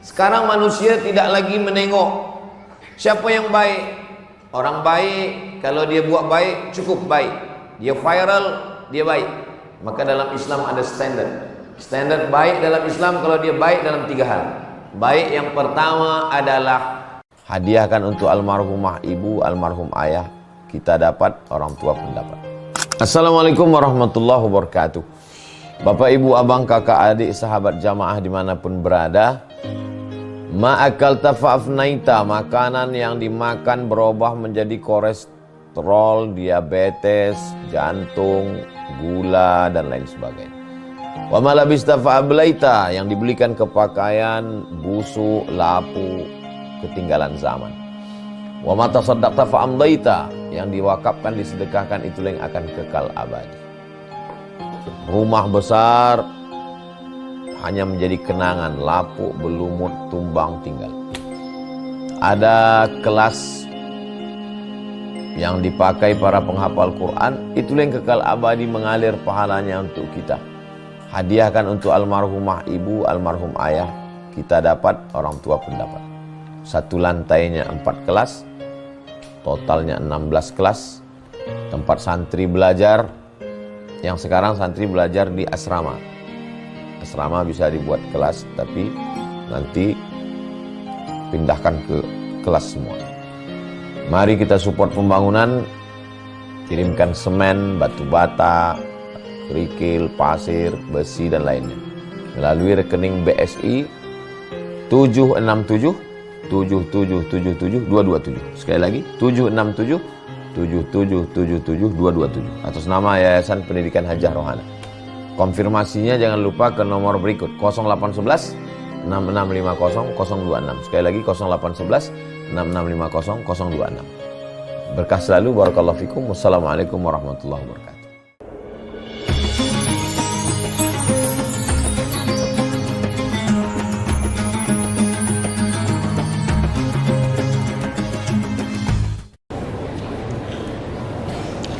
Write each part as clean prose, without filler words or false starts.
Sekarang manusia tidak lagi menengok siapa yang baik. Orang baik, kalau dia buat baik, cukup baik. Dia viral, dia baik. Maka dalam Islam ada standar. Standar baik dalam Islam kalau dia baik dalam 3 hal. Baik yang pertama adalah hadiahkan untuk almarhumah ibu, almarhum ayah. Kita dapat, orang tua pun dapat. Assalamualaikum warahmatullahi wabarakatuh. Bapak, ibu, abang, kakak, adik, sahabat jamaah dimanapun berada, ma'akal tafa'afnaita, makanan yang dimakan berubah menjadi kolesterol, diabetes, jantung, gula, dan lain sebagainya. Wa malabista fa'ablaita, yang dibelikan ke pakaian, busuk, lapu, ketinggalan zaman. Wa mata saddaqta fa'amdaita, yang diwakafkan, disedekahkan, itulah yang akan kekal abadi. Rumah besar hanya menjadi kenangan, lapuk, berlumut, tumbang, tinggal. Ada kelas yang dipakai para penghafal Quran, itulah yang kekal abadi, mengalir pahalanya untuk kita. Hadiahkan untuk almarhumah ibu, almarhum ayah, kita dapat, orang tua pun dapat. Satu lantainya 4 kelas, totalnya 16 kelas, tempat santri belajar. Yang sekarang santri belajar di asrama. Asrama bisa dibuat kelas, tapi nanti pindahkan ke kelas semua. Mari kita support pembangunan, kirimkan semen, batu bata, kerikil, pasir, besi, dan lainnya melalui rekening BSI 767 7777 227. Sekali lagi 767 7777 227 atas nama Yayasan Pendidikan Hajah Rohana. Konfirmasinya jangan lupa ke nomor berikut 0811 6650 026. Sekali lagi 0811 6650 026. Berkah selalu, barakallahu fikum. Wassalamualaikum warahmatullahi wabarakatuh.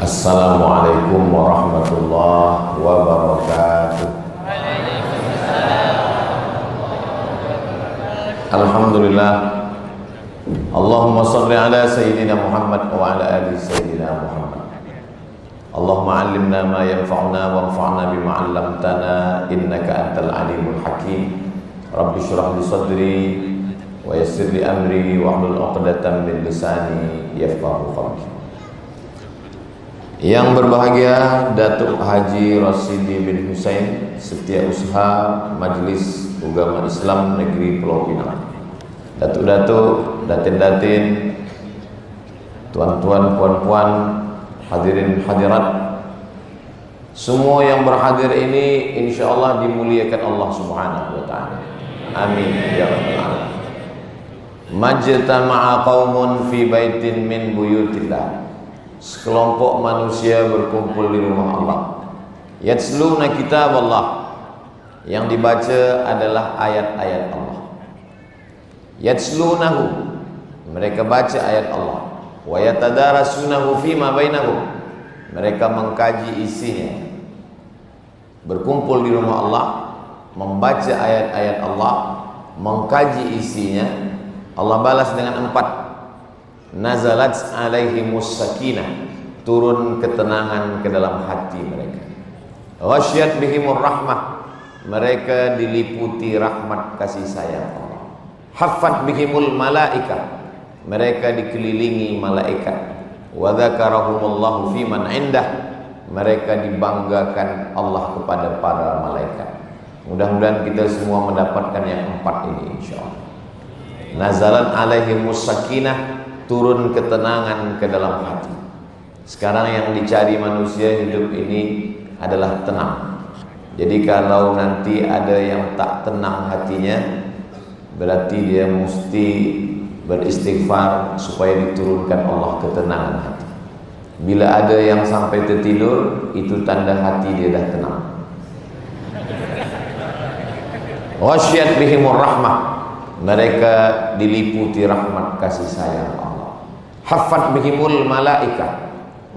Assalamualaikum warahmatullahi wabarakatuh. Alhamdulillah. Allahumma salli ala Sayyidina Muhammad wa ala ali Sayyidina Muhammad. Allahumma allimna ma yanfa'una wanfa'na bima 'allamtana innaka antal alimul hakim. Rabbi shrah li sadri wa yassir li amri wahlul 'uqdatam min lisani yafqahu qawli. Yang berbahagia Datuk Haji Rasidi bin Husain, Setiausaha Majelis Ugama Islam Negeri Pulau Pinang. Datuk-datuk, datin-datin, tuan-tuan, puan-puan, hadirin hadirat, semua yang berhadir ini insyaallah dimuliakan Allah Subhanahu wa taala. Amin ya rabbal alamin. Majtama'a qaumun fi baitin min buyutillah. Sekelompok manusia berkumpul di rumah Allah. Yatsluna kitab Allah, yang dibaca adalah ayat-ayat Allah. Yatslunahu, mereka baca ayat Allah. Wa yatadarasunahu fima bainahum, mereka mengkaji isinya. Berkumpul di rumah Allah, membaca ayat-ayat Allah, mengkaji isinya. Allah balas dengan 4. Nazalat alaihimus sakinah, turun ketenangan ke dalam hati mereka. Ghasyiyat bihimur rahmah, mereka diliputi rahmat kasih sayang Allah. Haffat bihimul malaikah, mereka dikelilingi malaikat. Wa dzakarahumullahu fiman indah, mereka dibanggakan Allah kepada para malaikat. Mudah-mudahan kita semua mendapatkan yang 4 ini insyaallah. Nazalat alaihimus sakinah, turun ketenangan ke dalam hati. Sekarang yang dicari manusia hidup ini adalah tenang. Jadi kalau nanti ada yang tak tenang hatinya, berarti dia mesti beristighfar supaya diturunkan Allah ketenangan hati. Bila ada yang sampai tertidur, itu tanda hati dia dah tenang. Ghasyiyat bihimur rahmah, mereka diliputi rahmat kasih sayang Allah. Haffat bihimul malaikah,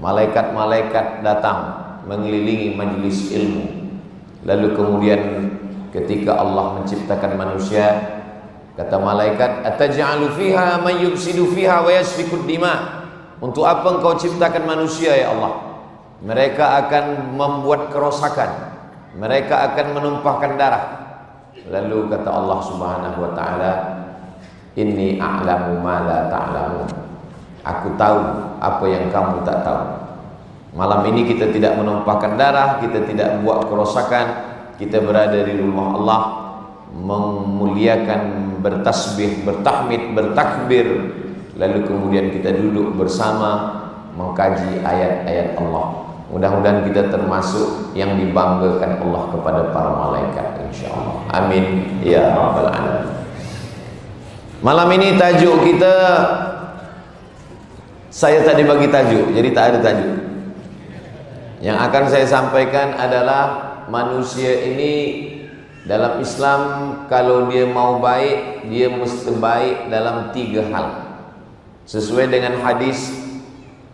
malaikat-malaikat datang mengelilingi majlis ilmu. Lalu kemudian ketika Allah menciptakan manusia, Kata malaikat, ataj'alu fiha man yufsidu fiha wa yasfikud dima. Untuk apa engkau ciptakan manusia ya Allah? Mereka akan membuat kerosakan, mereka akan menumpahkan darah. Lalu kata Allah Subhanahu wa taala, inni a'lamu ma la ta'lamun. Aku tahu apa yang kamu tak tahu. Malam ini kita tidak menumpahkan darah, kita tidak buat kerosakan, kita berada di rumah Allah, memuliakan, bertasbih, bertahmid, bertakbir, lalu kemudian kita duduk bersama mengkaji ayat-ayat Allah. Mudah-mudahan kita termasuk yang dibanggakan Allah kepada para malaikat, insyaallah. Amin ya rabbal alamin. Malam ini tajuk kita, saya tadi bagi tajuk, jadi tak ada tajuk. Yang akan saya sampaikan adalah manusia ini dalam Islam, kalau dia mau baik, dia mesti baik dalam 3 hal. Sesuai dengan hadis,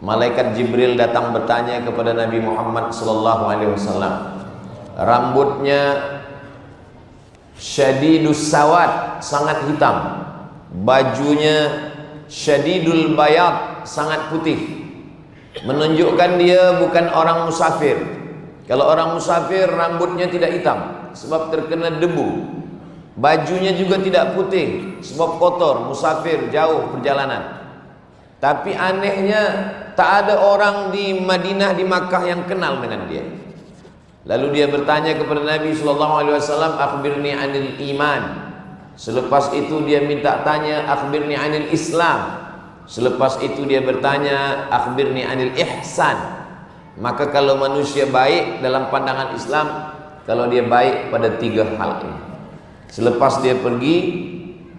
malaikat Jibril datang bertanya kepada Nabi Muhammad SAW. Rambutnya syadidus sawad, sangat hitam. Bajunya syadidul bayad, sangat putih. Menunjukkan dia bukan orang musafir. Kalau orang musafir rambutnya tidak hitam sebab terkena debu. Bajunya juga tidak putih sebab kotor, musafir jauh perjalanan. Tapi anehnya tak ada orang di Madinah, di Makkah yang kenal dengan dia. Lalu dia bertanya kepada Nabi SAW, akhbirni anil iman. Selepas itu dia minta tanya, akhbirni anil Islam. Selepas itu dia bertanya, akhbirni anil ihsan. Maka kalau manusia baik dalam pandangan Islam, kalau dia baik pada 3 hal ini. Selepas dia pergi,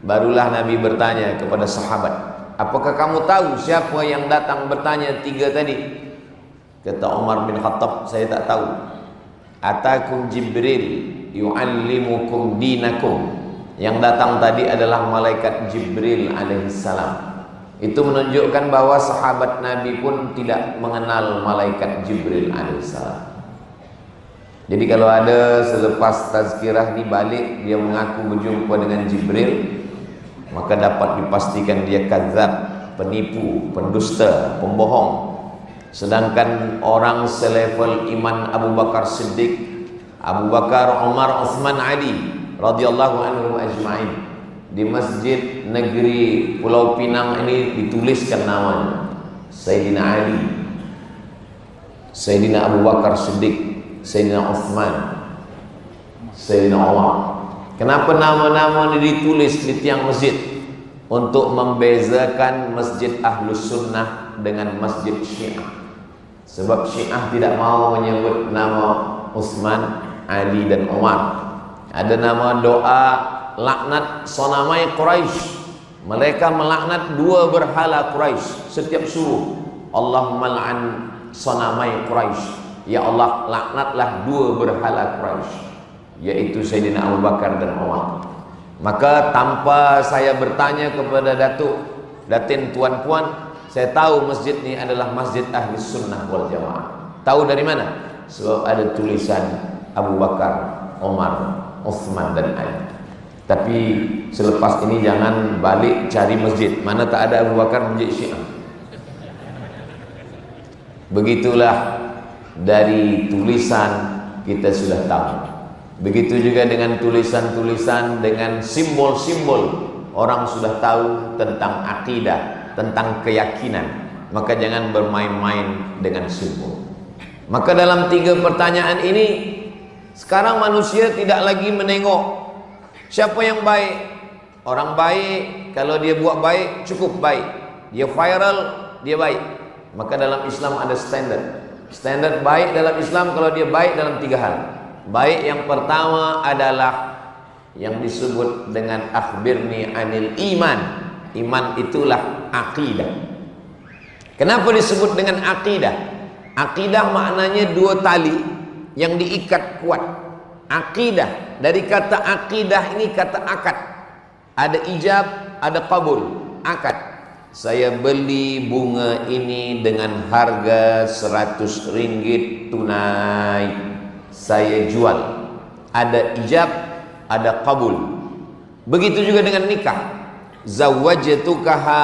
barulah Nabi bertanya kepada sahabat, apakah kamu tahu siapa yang datang bertanya 3 tadi? Kata Umar bin Khattab, saya tak tahu. Atakum Jibril yu'allimukum dinakum. Yang datang tadi adalah malaikat Jibril alaihissalam. Itu menunjukkan bahwa sahabat Nabi pun tidak mengenal malaikat Jibril alaihissalam. Jadi kalau ada selepas tazkirah dibalik dia mengaku berjumpa dengan Jibril, maka dapat dipastikan dia kadzab, penipu, pendusta, pembohong. Sedangkan orang selevel iman Abu Bakar Siddiq, Abu Bakar, Umar, Uthman, Ali radhiyallahu anhum ajma'in, di masjid negeri Pulau Pinang ini dituliskan namanya Sayyidina Ali, Sayyidina Abu Bakar Siddiq, Sayyidina Uthman, Sayyidina Umar. Kenapa nama-nama ini ditulis di tiang masjid? Untuk membezakan masjid Ahlus Sunnah dengan masjid Syiah. Sebab Syiah tidak mau menyebut nama Uthman, Ali dan Umar. Ada nama doa laknat sonamai Quraisy. Mereka melaknat 2 berhala Quraisy setiap subuh. Allahumma la'an sonamai Quraisy. Ya Allah, laknatlah 2 berhala Quraisy, yaitu Sayyidina Abu Bakar dan Umar. Maka tanpa saya bertanya kepada Datuk, Datin, tuan-puan, saya tahu masjid ini adalah masjid Ahli Sunnah wal Jamaah. Tahu dari mana? Sebab ada tulisan Abu Bakar, Umar, Uthman dan Ali. Tapi selepas ini jangan balik cari masjid mana tak ada Abu Bakar, masjid Syiah. Begitulah, dari tulisan kita sudah tahu. Begitu juga dengan tulisan-tulisan, dengan simbol-simbol, orang sudah tahu tentang akidah, tentang keyakinan. Maka jangan bermain-main dengan simbol. Maka dalam 3 pertanyaan ini, sekarang manusia tidak lagi menengok siapa yang baik. Orang baik, kalau dia buat baik, cukup baik. Dia viral, dia baik. Maka dalam Islam ada standar. Standar baik dalam Islam, kalau dia baik dalam 3 hal. Baik yang pertama adalah yang disebut dengan akhbirni anil iman. Iman itulah akidah. Kenapa disebut dengan akidah? Akidah maknanya 2 tali yang diikat kuat. Akidah, dari kata akidah ini kata akad. Ada ijab, ada qabul. Akad. Saya beli bunga ini dengan harga 100 ringgit tunai. Saya jual. Ada ijab, ada qabul. Begitu juga dengan nikah. Zawwajtukaha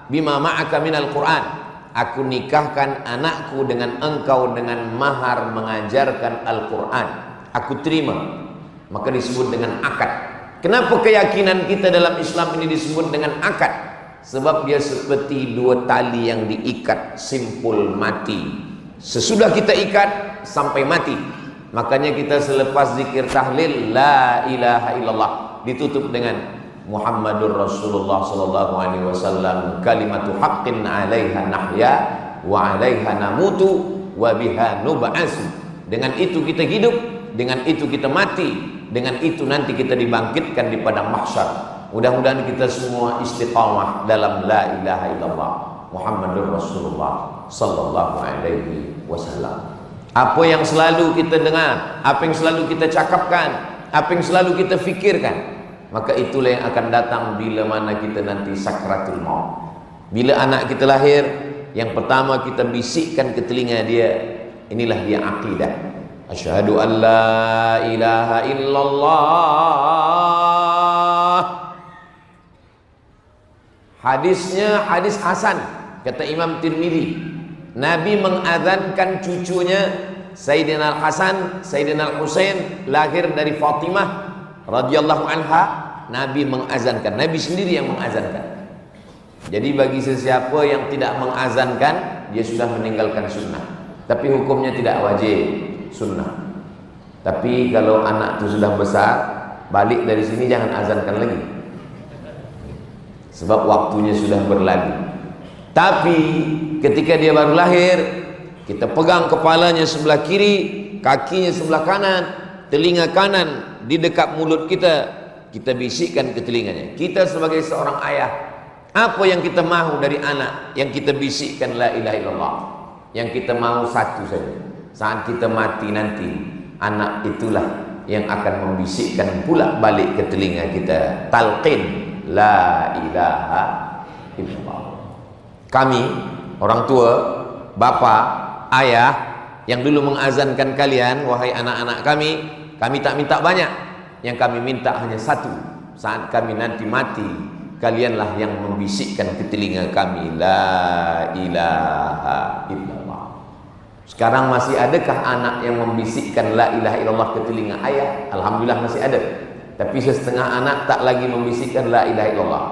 bima ma'aka minal Qur'an. Aku nikahkan anakku dengan engkau dengan mahar mengajarkan Al-Quran. Aku terima. Maka disebut dengan akad. Kenapa keyakinan kita dalam Islam ini disebut dengan akad? Sebab dia seperti dua tali yang diikat, simpul mati. Sesudah kita ikat sampai mati. Makanya kita selepas zikir tahlil la ilaha illallah ditutup dengan Muhammadur Rasulullah sallallahu alaihi wasallam, kalimatu haqqin 'alaiha nahya wa 'alaiha namutu wa biha nub'atsu. Dengan itu kita hidup, dengan itu kita mati, dengan itu nanti kita dibangkitkan di padang mahsyar. Mudah-mudahan kita semua istiqamah dalam la ilaha illallah Muhammadur Rasulullah sallallahu alaihi wasallam. Apa yang selalu kita dengar, apa yang selalu kita cakapkan, apa yang selalu kita fikirkan, maka itulah yang akan datang bila mana kita nanti sakratul maut. Bila anak kita lahir, yang pertama kita bisikkan ke telinga dia, inilah dia akidah. Asyhadu an la ilaha illallah. Hadisnya hadis hasan, kata Imam Tirmidzi. Nabi mengazankan cucunya Sayyidina Al-Hasan, Sayyidina Al-Husain lahir dari Fatimah radhiyallahu anha. Nabi mengazankan, Nabi sendiri yang mengazankan. Jadi bagi sesiapa yang tidak mengazankan, dia sudah meninggalkan sunnah. Tapi hukumnya tidak wajib, sunnah. Tapi kalau anak itu sudah besar, balik dari sini jangan azankan lagi, sebab waktunya sudah berlalu. Tapi ketika dia baru lahir, kita pegang kepalanya sebelah kiri, kakinya sebelah kanan, telinga kanan di dekat mulut kita, kita bisikkan ke telinganya. Kita sebagai seorang ayah, apa yang kita mahu dari anak? Yang kita bisikkan la ilaha illallah. Yang kita mahu satu saja, saat kita mati nanti, anak itulah yang akan membisikkan pula balik ke telinga kita, talqin la ilaha illallah. Kami, orang tua, bapa, ayah yang dulu mengazankan kalian, wahai anak-anak kami tak minta banyak. Yang kami minta hanya satu. Saat kami nanti mati, kalianlah yang membisikkan ke telinga kami la ilaha illallah. Sekarang masih adakah anak yang membisikkan la ilaha illallah ke telinga ayah? Alhamdulillah masih ada. Tapi setengah anak tak lagi membisikkan la ilaha illallah.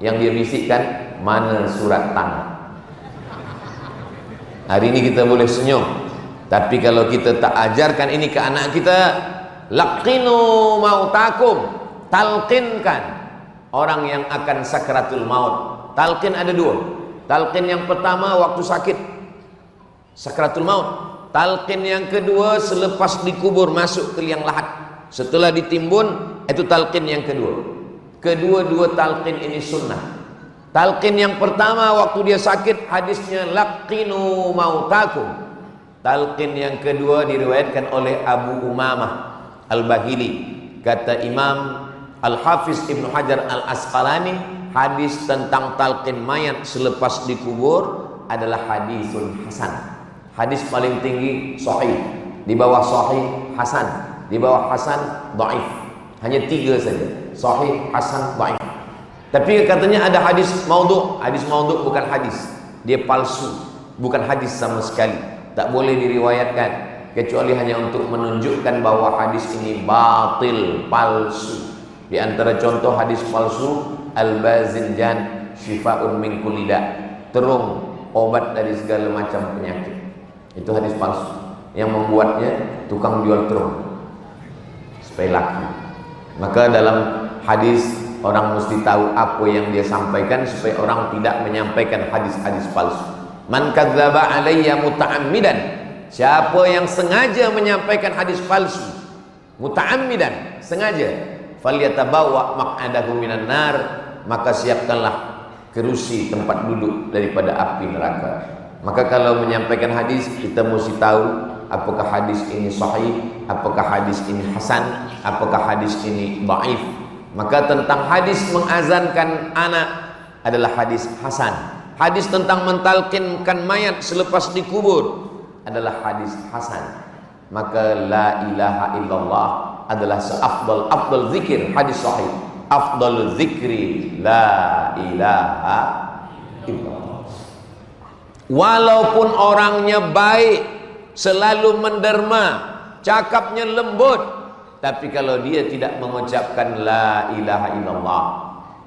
Yang dia bisikkan, mana surat tanah. Hari ini kita boleh senyum, tapi kalau kita tak ajarkan ini ke anak kita, laqinu mautakum, talqinkan orang yang akan sakratul maut. Talqin ada dua. Talqin yang pertama waktu sakit, sakratul maut. Talqin yang kedua selepas dikubur, masuk ke liang lahat, setelah ditimbun, itu talqin yang kedua. Kedua-dua talqin ini sunnah. Talqin yang pertama waktu dia sakit, hadisnya laqinu mautakum. Talqin yang kedua diriwayatkan oleh Abu Umamah Al-Bahili. Kata Imam Al-Hafiz Ibnu Hajar Al-Asqalani, hadis tentang talqin mayat selepas dikubur adalah hadisun hasan. Hadis paling tinggi sahih, di bawah sahih hasan, di bawah hasan dhaif. Hanya tiga saja, sahih, hasan, dhaif. Tapi katanya ada hadis maudhu'. Hadis maudhu' bukan hadis, dia palsu, bukan hadis sama sekali, tak boleh diriwayatkan kecuali hanya untuk menunjukkan bahwa hadis ini batil, palsu. Di antara contoh hadis palsu, al-bazinjan syifa'un min kulli da', terung obat dari segala macam penyakit. Itu hadis palsu yang membuatnya tukang jual terung supaya laku. Maka dalam hadis orang mesti tahu apa yang dia sampaikan supaya orang tidak menyampaikan hadis-hadis palsu. Man kadzdzaba alayya muta'ammidan, siapa yang sengaja menyampaikan hadis palsu, muta'ammidan, sengaja, falyatabawa maq'adahu minan nar, maka siapkanlah kerusi tempat duduk daripada api neraka. Maka kalau menyampaikan hadis, kita mesti tahu apakah hadis ini sahih, apakah hadis ini hasan, apakah hadis ini dhaif. Maka tentang hadis mengazankan anak adalah hadis hasan. Hadis tentang mentalkinkan mayat selepas dikubur adalah hadis hasan. Maka la ilaha illallah adalah seafdal zikir, hadis sahih. afdalul zikri la ilaha illallah. Walaupun orangnya baik, selalu menderma, cakapnya lembut, tapi kalau dia tidak mengucapkan la ilaha illallah,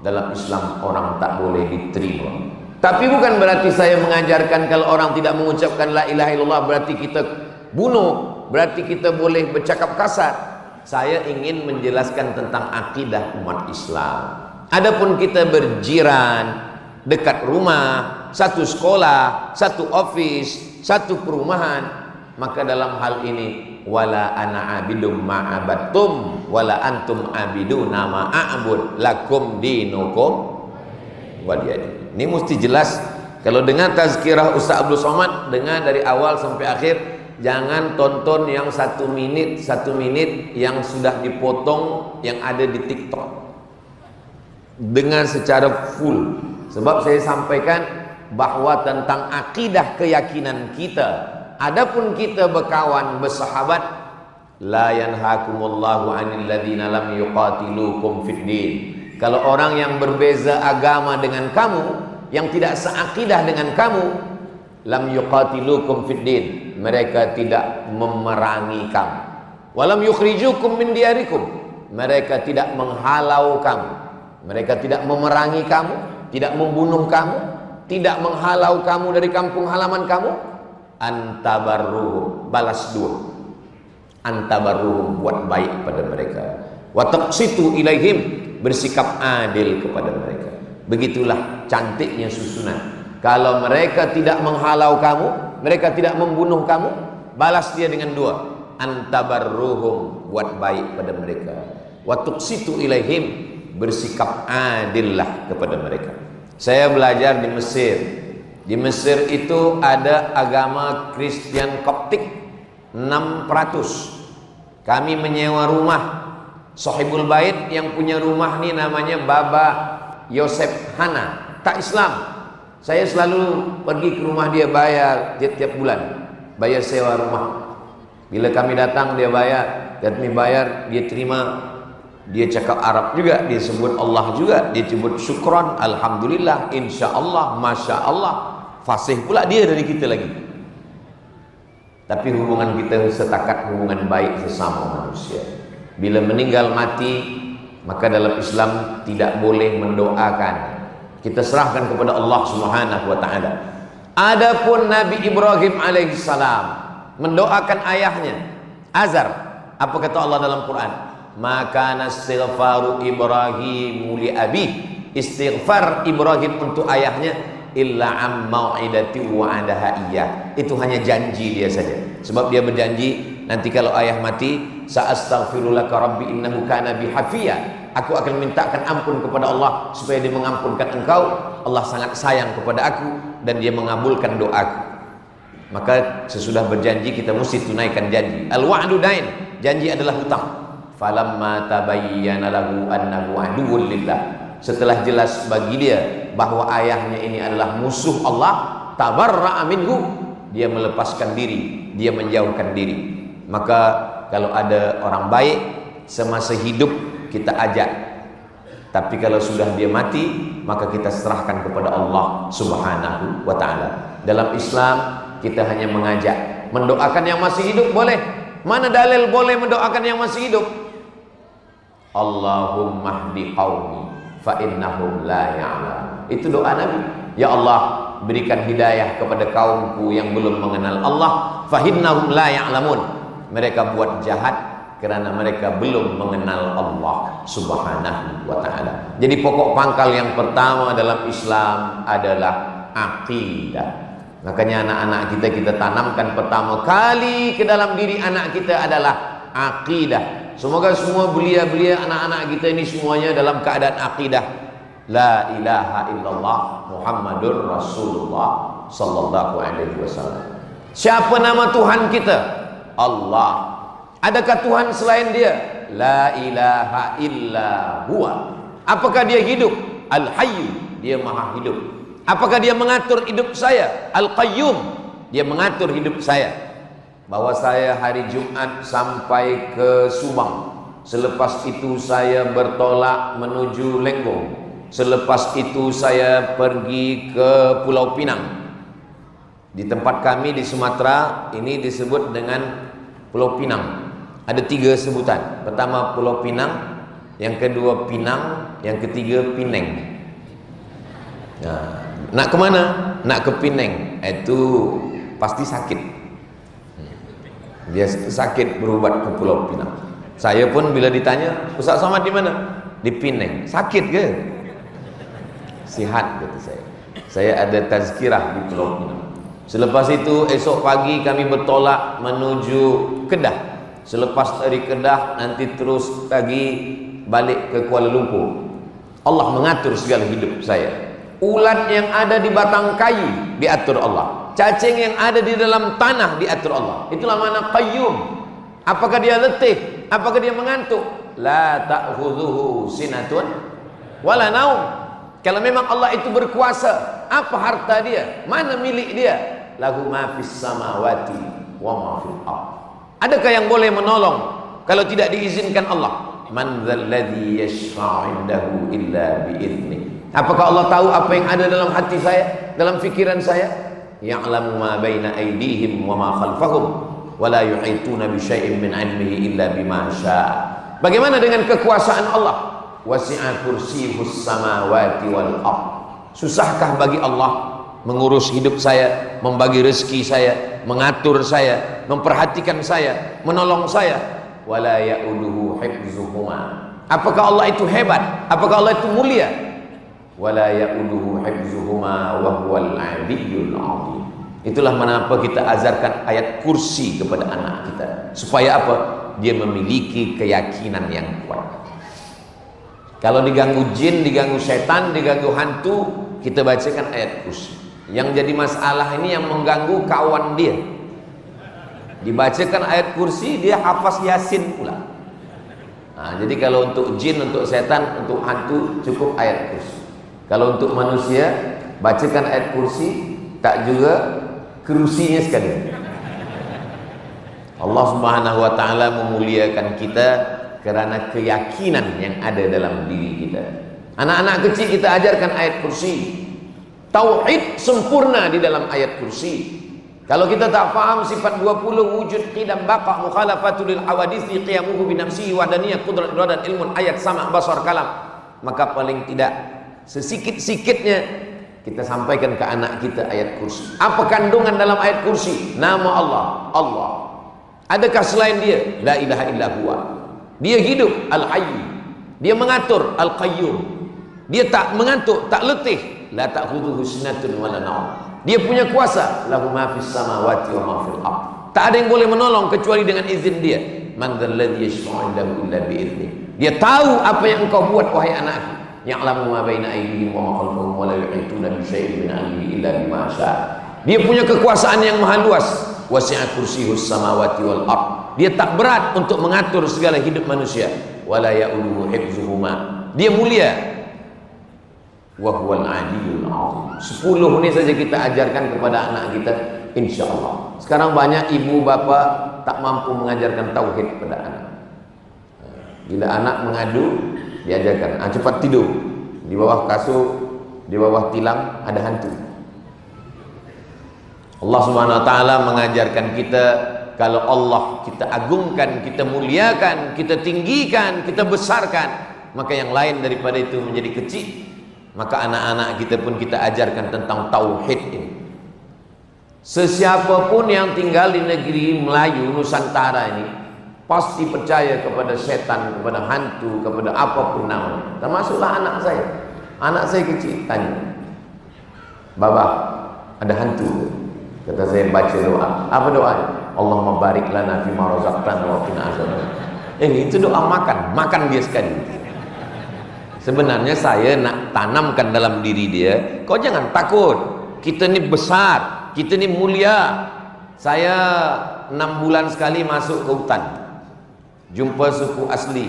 dalam Islam orang tak boleh diterima. Tapi bukan berarti saya mengajarkan kalau orang tidak mengucapkan la ilaha illallah berarti kita bunuh, berarti kita boleh bercakap kasar. Saya ingin menjelaskan tentang akidah umat Islam. Adapun kita berjiran, dekat rumah, satu sekolah, satu office, satu perumahan, maka dalam hal ini wala ana abidum ma'abattum wala antum abiduna ma'abud lakum dinukum waliyadin. Ini mesti jelas. Kalau dengar tazkirah Ustaz Abdul Somad, dengar dari awal sampai akhir. Jangan tonton yang 1 menit yang sudah dipotong yang ada di TikTok. Dengar secara full. Sebab saya sampaikan bahwa tentang akidah keyakinan kita, adapun kita berkawan bersahabat, la yanhakumullahu 'anil ladzina lam yuqatilukum fid din. Kalau orang yang berbeza agama dengan kamu, yang tidak seakidah dengan kamu, lam yuqatilukum fid din, mereka tidak memerangi kamu. Walam yukhrijukum min diyarikum, mereka tidak menghalau kamu. Mereka tidak memerangi kamu, tidak membunuh kamu, tidak menghalau kamu dari kampung halaman kamu. Antabarruhum, balas 2. Antabarruhum, buat baik pada mereka. Wa taqsitu ilaihim, bersikap adil kepada mereka. Begitulah cantiknya susunan. Kalau mereka tidak menghalau kamu, mereka tidak membunuh kamu, balas dia dengan 2. Antabarruhum, buat baik pada mereka. Wa tuqsitu ilaihim, bersikap adillah kepada mereka. Saya belajar di Mesir. Di Mesir itu ada agama Kristen Koptik 600. Kami menyewa rumah. Sahibul Bait yang punya rumah ini namanya Baba Yosef Hana, tak Islam. Saya selalu pergi ke rumah dia, bayar tiap bulan, bayar sewa rumah. Bila kami datang dia bayar, kami bayar, dia terima. Dia cakap Arab juga, dia sebut Allah juga, dia sebut syukran, alhamdulillah, insya Allah, masya Allah. Fasih pula dia dari kita lagi. Tapi hubungan kita setakat hubungan baik sesama manusia. Bila meninggal mati, maka dalam Islam tidak boleh mendoakan. Kita serahkan kepada Allah Subhanahu wa taala. Adapun Nabi Ibrahim alaihissalam mendoakan ayahnya Azar, apa kata Allah dalam Quran? Maka istighfaru Ibrahim li abi, istighfar Ibrahim untuk ayahnya illa am mau'idati wa'adaha iya, itu hanya janji dia saja. Sebab dia berjanji nanti kalau ayah mati, sa'astaghfirulaka rabbi innahu kana bi hafiya, aku akan mintakan ampun kepada Allah supaya dia mengampunkan engkau. Allah sangat sayang kepada aku dan dia mengabulkan doaku. Maka sesudah berjanji kita mesti tunaikan janji. Al-wa'du dain, janji adalah hutang. Falamma tabayyana lahu annahu aduwwun lillah, setelah jelas bagi dia bahwa ayahnya ini adalah musuh Allah, tabarra'a minhu, dia melepaskan diri, dia menjauhkan diri. Maka kalau ada orang baik semasa hidup kita ajak, tapi kalau sudah dia mati maka kita serahkan kepada Allah Subhanahu wa taala. Dalam Islam kita hanya mengajak, mendoakan yang masih hidup boleh. Mana dalil boleh mendoakan yang masih hidup? Allahumma hdi qaumi fa innahum la ya'lamun. Itu doa Nabi. Ya Allah, berikan hidayah kepada kaumku yang belum mengenal Allah, fa innahum la ya'lamun. Mereka buat jahat kerana mereka belum mengenal Allah Subhanahu wa taala. Jadi pokok pangkal yang pertama dalam Islam adalah akidah. Makanya anak-anak kita tanamkan pertama kali ke dalam diri anak kita adalah akidah. Semoga semua belia-belia anak-anak kita ini semuanya dalam keadaan akidah. La ilaha illallah Muhammadur Rasulullah sallallahu alaihi wasallam. Siapa nama Tuhan kita? Allah. Adakah Tuhan selain dia? La ilaha illa huwa. Apakah dia hidup? Al-Hayyu, dia maha hidup. Apakah dia mengatur hidup saya? Al-Qayyum, dia mengatur hidup saya. Bahwa saya hari Jumat sampai ke Subang, Selepas itu saya bertolak menuju Lenggong. Selepas itu saya pergi ke Pulau Pinang. Di tempat kami di Sumatera ini disebut dengan Pulau Pinang. Ada 3 sebutan. Pertama Pulau Pinang, yang kedua Pinang, yang ketiga Pineng. Nah, nak ke mana? Nak ke Pineng. Itu pasti sakit. Dia sakit berobat ke Pulau Pinang. Saya pun bila ditanya, Ustaz Somad di mana? Di Pineng. Sakit ke? Sihat, kata saya. Saya ada tazkirah di Pulau Pinang. Selepas itu esok pagi kami bertolak menuju Kedah. Selepas dari Kedah nanti terus lagi balik ke Kuala Lumpur. Allah mengatur segala hidup saya. Ulat yang ada di batang kayu diatur Allah. Cacing yang ada di dalam tanah diatur Allah. Itulah makna qayyum. Apakah dia letih? Apakah dia mengantuk? La ta'khudhuhu sinatun wala naum. Kalau memang Allah itu berkuasa, apa harta dia? Mana milik dia? Lahu ma fis samawati wa ma fil ardh. Adakah yang boleh menolong kalau tidak diizinkan Allah? Man dzalladzi yashfa'u 'indahu illa bi'idznih. Apakah Allah tahu apa yang ada dalam hati saya, dalam fikiran saya? Ya'lamu ma baina aydihim wa ma khalfahum wa la yuhituna bi syai'in min 'ilmihi illa bima syaa. Bagaimana dengan kekuasaan Allah? Wasi'a kursiyyuhus samawati wal ardh. Susahkah bagi Allah mengurus hidup saya, membagi rezeki saya, mengatur saya, memperhatikan saya, menolong saya? Wala ya'uduhu hifzuhuma. Apakah Allah itu hebat? Apakah Allah itu mulia? Wala ya'uduhu hifzuhuma wa huwal 'aliyyul 'azim. Itulah mengapa kita ajarkan ayat kursi kepada anak kita, supaya apa? Dia memiliki keyakinan yang kuat. Kalau diganggu jin, diganggu setan, diganggu hantu, kita bacakan ayat kursi. Yang jadi masalah ini yang mengganggu kawan dia. Dibacakan ayat kursi, dia hafaz Yasin pula. Nah, jadi kalau untuk jin, untuk setan, untuk hantu cukup ayat kursi. Kalau untuk manusia, bacakan ayat kursi, tak juga kerusinya sekalian. Allah Subhanahu wa taala memuliakan kita karena keyakinan yang ada dalam diri kita. Anak-anak kecil kita ajarkan ayat kursi. Tauhid sempurna di dalam ayat kursi. Kalau kita tak faham sifat 20 wujud qidam baqa mukhalafatul lil hawadisi qiyamuhu bi nafsihi wahdaniyah qudrat iradat ilmun ayat sama basar kalam, maka paling tidak sesikit-sikitnya kita sampaikan ke anak kita ayat kursi. Apa kandungan dalam ayat kursi? Nama Allah, Allah. Adakah selain dia? La ilaha illa huwa. Dia hidup, Al-Hayy. Dia mengatur, Al-Qayyum. Dia tak mengantuk, tak letih. La ta'khudhuhu sinatun wala naum. Dia punya kuasa, lahu ma fis samawati wa ma fil ardh. Tak ada yang boleh menolong kecuali dengan izin dia. Man dzalladzi yashfa'u 'indahu illa bi'idznih. Dia tahu apa yang engkau buat wahai anakku. Ya'lamu ma baina aydihim wa ma khalfahum wa la yuhituna bi syai'in min 'ilmihi illa bima syaa. Dia punya kekuasaan yang maha luas. Wasi'a kursiyyuhus samawati wal ardh. Dia tak berat untuk mengatur segala hidup manusia. Wala ya'uduhu hifzuhuma. Dia mulia. Wa huwal 'aliyyul 'azim. 10 ini saja kita ajarkan kepada anak kita, insyaallah. Sekarang banyak ibu bapa tak mampu mengajarkan tauhid kepada anak. Bila anak mengadu, diajarkan, cepat tidur. Di bawah kasur, di bawah tilam ada hantu. Allah Subhanahu wa taala mengajarkan kita, kalau Allah kita agungkan, kita muliakan, kita tinggikan, kita besarkan, maka yang lain daripada itu menjadi kecil. Maka anak-anak kita pun kita ajarkan tentang tauhid ini. Sesiapapun yang tinggal di negeri Melayu Nusantara ini pasti percaya kepada setan, kepada hantu, kepada apapun namanya. Termasuklah anak saya. Anak saya kecil tanya, "Baba, ada hantu?" Kata saya, baca doa. Apa doanya? Allahumma barik lana fima razaqtana wa qina azaban. Itu doa makan dia sekali. Sebenarnya saya nak tanamkan dalam diri dia, kau jangan takut. Kita ni besar, kita ni mulia. Saya 6 bulan sekali masuk ke hutan, jumpa suku asli,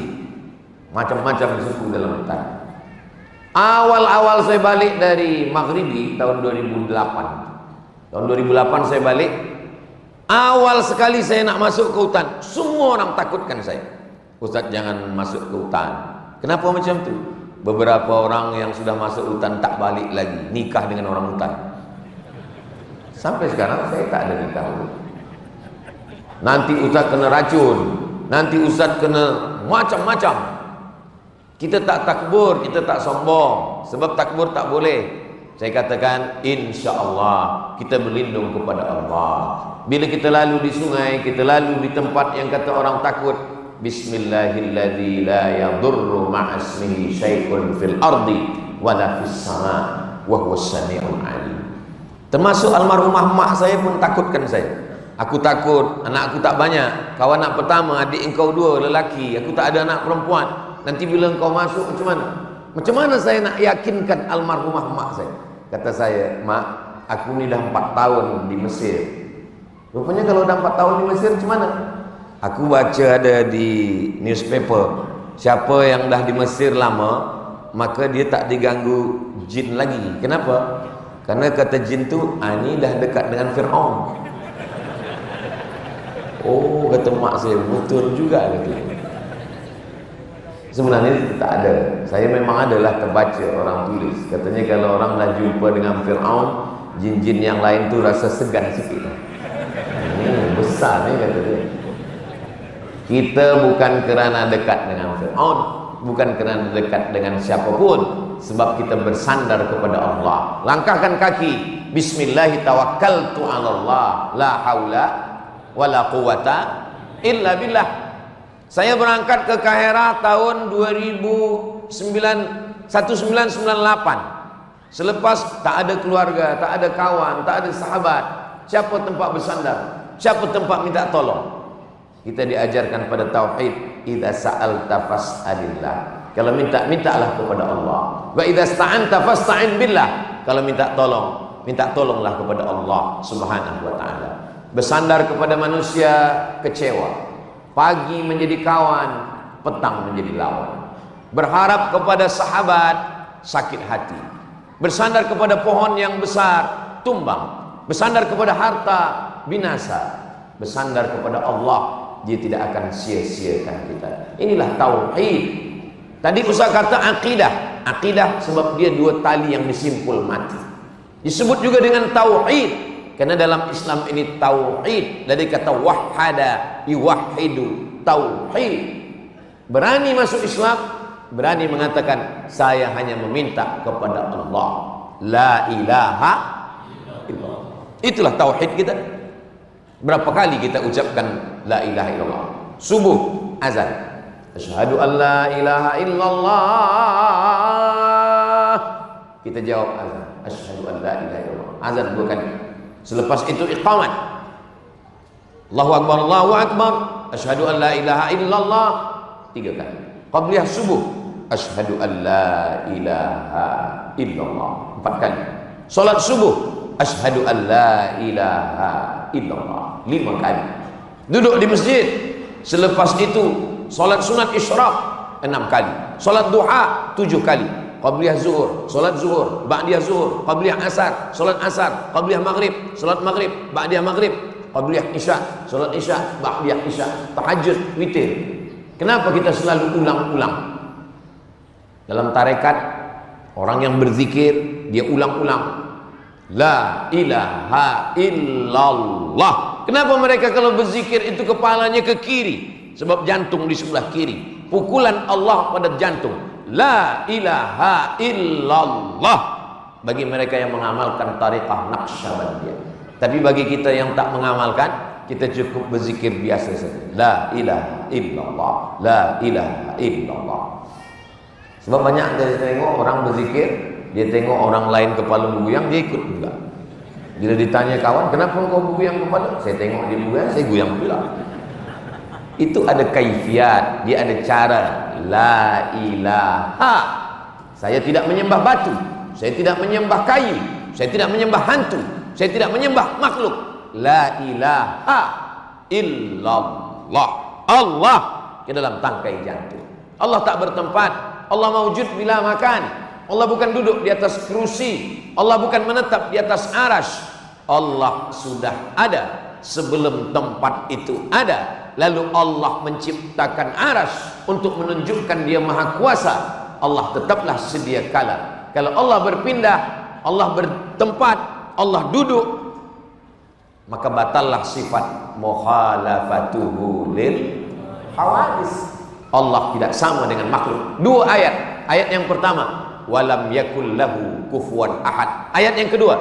macam-macam suku dalam hutan. Awal-awal saya balik dari Maghribi tahun 2008. Tahun 2008 saya balik. Awal sekali saya nak masuk ke hutan, semua orang takutkan saya. Ustaz jangan masuk ke hutan. Kenapa macam tu? Beberapa orang yang sudah masuk hutan tak balik lagi, nikah dengan orang hutan. Sampai sekarang saya tak ada nikah. Nanti Ustaz kena racun, nanti Ustaz kena macam-macam. Kita tak takbur, kita tak sombong. Sebab takbur tak boleh. Saya katakan insya Allah kita berlindung kepada Allah. Bila kita lalu di sungai, kita lalu di tempat yang kata orang takut, Bismillahilladzi la yadurru ma'asmihi syai'un fil ardi wala fis sama' wa huwas sami'ul alim. Termasuk almarhumah mak saya pun takutkan saya. Aku takut, anak aku tak banyak. Kau anak pertama, adik engkau 2 lelaki, aku tak ada anak perempuan. Nanti bila engkau masuk macam mana? Macam mana saya nak yakinkan almarhumah mak saya? Kata saya, mak, aku ni dah 4 tahun di Mesir. Rupanya kalau dah 4 tahun di Mesir macam mana? Aku baca ada di newspaper, siapa yang dah di Mesir lama, maka dia tak diganggu jin lagi. Kenapa? Karena kata jin tu, ni dah dekat dengan Fir'aun. Oh, kata mak saya, betul juga kata. Sebenarnya tak ada. Saya memang adalah terbaca orang tulis. Katanya kalau orang dah jumpa dengan Fir'aun, jin-jin yang lain tu rasa segan sikit. Ini besar ni kata dia. Kita bukan kerana dekat dengan Fir'aun, bukan kerana dekat dengan siapapun, sebab kita bersandar kepada Allah. Langkahkan kaki, Bismillahi tawakkaltu 'ala Allah, la haula wala quwata illa billah. Saya berangkat ke Kahira tahun 1998. Selepas tak ada keluarga, tak ada kawan, tak ada sahabat, siapa tempat bersandar, siapa tempat minta tolong? Kita diajarkan pada tauhid, idza sa'alta fas'alillah. Kalau minta, mintalah kepada Allah. Wa idza sta'anta fasta'in billah. Kalau minta tolong, minta tolonglah kepada Allah Subhanahu wa taala. Bersandar kepada manusia, kecewa. Pagi menjadi kawan, petang menjadi lawan. Berharap kepada sahabat, sakit hati. Bersandar kepada pohon yang besar, tumbang. Bersandar kepada harta, binasa. Bersandar kepada Allah, dia tidak akan sia-siakan kita. Inilah tauhid. Tadi Ustaz kata akidah. Akidah sebab dia 2 tali yang disimpul mati. Disebut juga dengan tauhid. Karena dalam Islam ini tauhid dari kata wahada, yuwahidu, tauhid. Berani masuk Islam, berani mengatakan saya hanya meminta kepada Allah, la ilaha illallah. Itulah tauhid kita. Berapa kali kita ucapkan la ilaha illallah? Subuh azan, asyhadu an la ilaha illallah. Kita jawab azan, asyhadu an la ilaha illallah. Azan 2 kali. Selepas itu iqamat, Allahu akbar, Allahu akbar, asyhadu an la ilaha illallah 3 kali. Qabliyah subuh, asyhadu an la ilaha illallah 4 kali. Salat subuh, asyhadu an la ilaha illallah 5 kali. Duduk di masjid, selepas itu salat sunat isyraq 6 kali. Salat duha 7 kali. Qabliyah zuhur, salat zuhur, ba'diyah zuhur, qabliyah asar, salat asar, qabliyah maghrib, salat maghrib, ba'diyah maghrib, qabliyah isya, salat isya, ba'diyah isya, tahajud, witir. Kenapa kita selalu ulang-ulang? Dalam tarekat, orang yang berzikir, dia ulang-ulang. La ilaha illallah. Kenapa mereka kalau berzikir itu kepalanya ke kiri? Sebab jantung di sebelah kiri. Pukulan Allah pada jantung. La ilaha illallah bagi mereka yang mengamalkan tariqah Naqsyabandiyah. Tapi bagi kita yang tak mengamalkan, kita cukup berzikir biasa saja. La ilaha illallah, la ilaha illallah. Sebab banyak dari tengok orang berzikir, dia tengok orang lain kepala bergoyang, dia ikut juga. Bila ditanya kawan, kenapa kau bergoyang kepala? Saya tengok dia bergoyang, saya goyang pula. Itu ada kaifiat, dia ada cara. La ilaha. Saya tidak menyembah batu, saya tidak menyembah kayu, saya tidak menyembah hantu, saya tidak menyembah makhluk. La ilaha illallah. Allah ke dalam tangkai jantung. Allah tak bertempat. Allah mawjud bila makan. Allah bukan duduk di atas kerusi. Allah bukan menetap di atas arasy. Allah sudah ada sebelum tempat itu ada. lalu Allah menciptakan aras untuk menunjukkan dia maha kuasa, Allah tetaplah sedia kala. Kalau Allah berpindah, Allah bertempat, Allah duduk, maka batallah sifat mukhalafatuhu lil hawadis. Allah tidak sama dengan makhluk. Dua ayat. Ayat yang pertama, walam yakul lahu kufuwan ahad. Ayat yang kedua,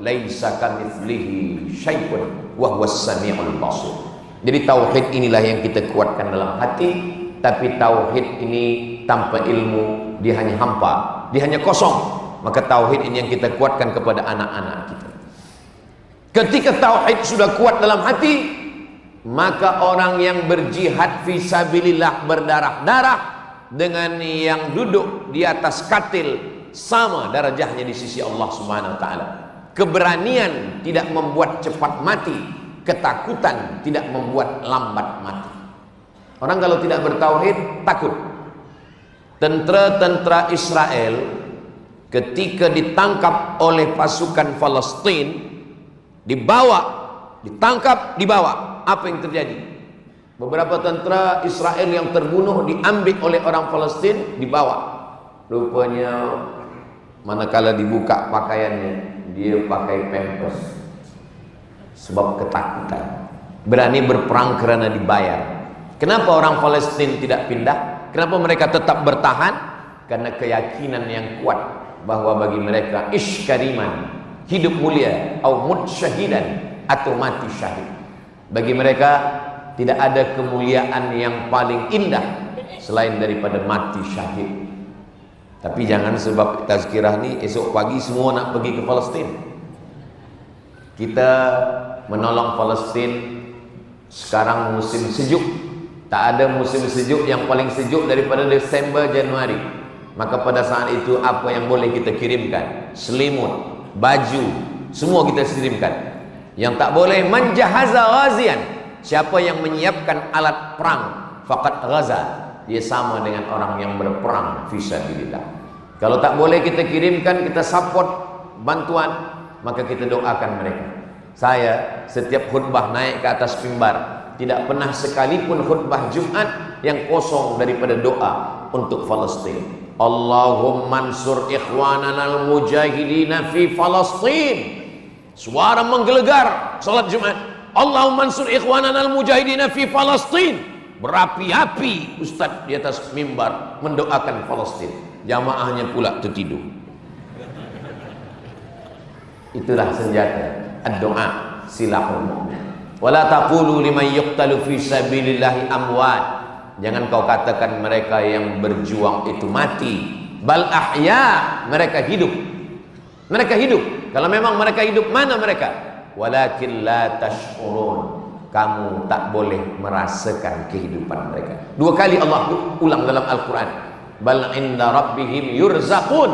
laisa kamitslihi syai'un wa huwas samiul basir. Jadi tauhid inilah yang kita kuatkan dalam hati, tapi tauhid ini tanpa ilmu dia hanya hampa, dia hanya kosong. Maka tauhid ini yang kita kuatkan kepada anak-anak kita. Ketika tauhid sudah kuat dalam hati, maka orang yang berjihad fisabilillah berdarah-darah dengan yang duduk di atas katil sama darajahnya di sisi Allah Subhanahu wa taala. Keberanian tidak membuat cepat mati, ketakutan tidak membuat lambat mati. Orang kalau tidak bertauhid takut. Tentara-tentara Israel ketika ditangkap oleh pasukan Palestina, dibawa, ditangkap, dibawa, apa yang terjadi? Beberapa tentara Israel yang terbunuh diambil oleh orang Palestina, dibawa. Rupanya manakala dibuka pakaiannya, dia pakai pampers sebab ketakutan. Berani berperang karena dibayar. Kenapa orang Palestina tidak pindah? Kenapa mereka tetap bertahan? Karena keyakinan yang kuat bahwa bagi mereka ish kariman, hidup mulia, atau mut syahidan, atau mati syahid. Bagi mereka tidak ada kemuliaan yang paling indah selain daripada mati syahid. Tapi jangan sebab tazkirah ni esok pagi semua nak pergi ke Palestin. Kita menolong Palestin sekarang musim sejuk. Tak ada musim sejuk yang paling sejuk daripada Desember, Januari. Maka pada saat itu apa yang boleh kita kirimkan? Selimut, baju, semua kita kirimkan. Yang tak boleh, manjahaza ghazian, siapa yang menyiapkan alat perang, faqad ghaza, dia sama dengan orang yang berperang fisabilillah. Kalau tak boleh kita kirimkan, kita support bantuan, maka kita doakan mereka. Saya setiap khutbah naik ke atas mimbar, tidak pernah sekalipun khutbah Jumat yang kosong daripada doa untuk Palestin. Allahumma ansur ikhwanana al-mujahidina fi Palestin. Suara menggelegar salat Jumat. Allahumma ansur ikhwanana al-mujahidina fi Palestin. Berapi-api ustaz di atas mimbar mendoakan Palestin. Jamaahnya pula tertidur. Itulah senjata ad-doa, silahul mu'min. Wala taqulu liman yuqtalu fi sabilillahi amwat. Jangan kau katakan mereka yang berjuang itu mati. Bal ahya, mereka hidup. Mereka hidup. Kalau memang mereka hidup, mana mereka? Walakin la tash'urun. Kamu tak boleh merasakan kehidupan mereka. Dua kali Allah ulang dalam Al-Quran. Bal inda rabbihim yurzaqun.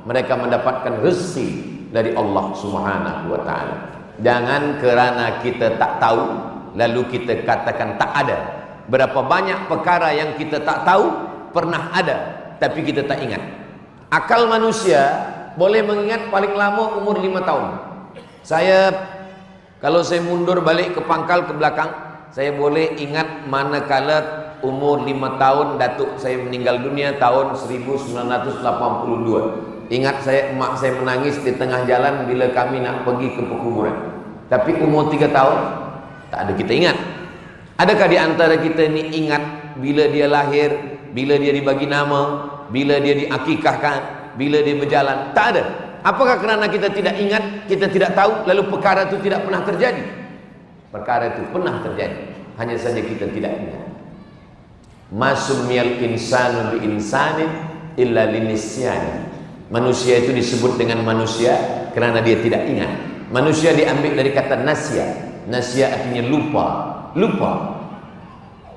Mereka mendapatkan rezeki dari Allah Subhanahu wa ta'ala. Jangan kerana kita tak tahu lalu kita katakan tak ada. Berapa banyak perkara yang kita tak tahu pernah ada tapi kita tak ingat. Akal manusia boleh mengingat paling lama umur 5 tahun. Kalau saya mundur balik ke pangkal ke belakang, saya boleh ingat manakala umur 5 tahun datuk saya meninggal dunia tahun 1982. Ingat saya, emak saya menangis di tengah jalan bila kami nak pergi ke perkuburan. Tapi umur 3 tahun tak ada kita ingat. Adakah di antara kita ni ingat bila dia lahir, bila dia dibagi nama, bila dia diakikahkan, bila dia berjalan? Tak ada. Apakah kerana kita tidak ingat, kita tidak tahu, lalu perkara itu tidak pernah terjadi? Perkara itu pernah terjadi, hanya saja kita tidak ingat. Masumiyal insanu bi insanin illa linisyani. Manusia itu disebut dengan manusia kerana dia tidak ingat. Manusia diambil dari kata nasya. Nasya artinya lupa. Lupa.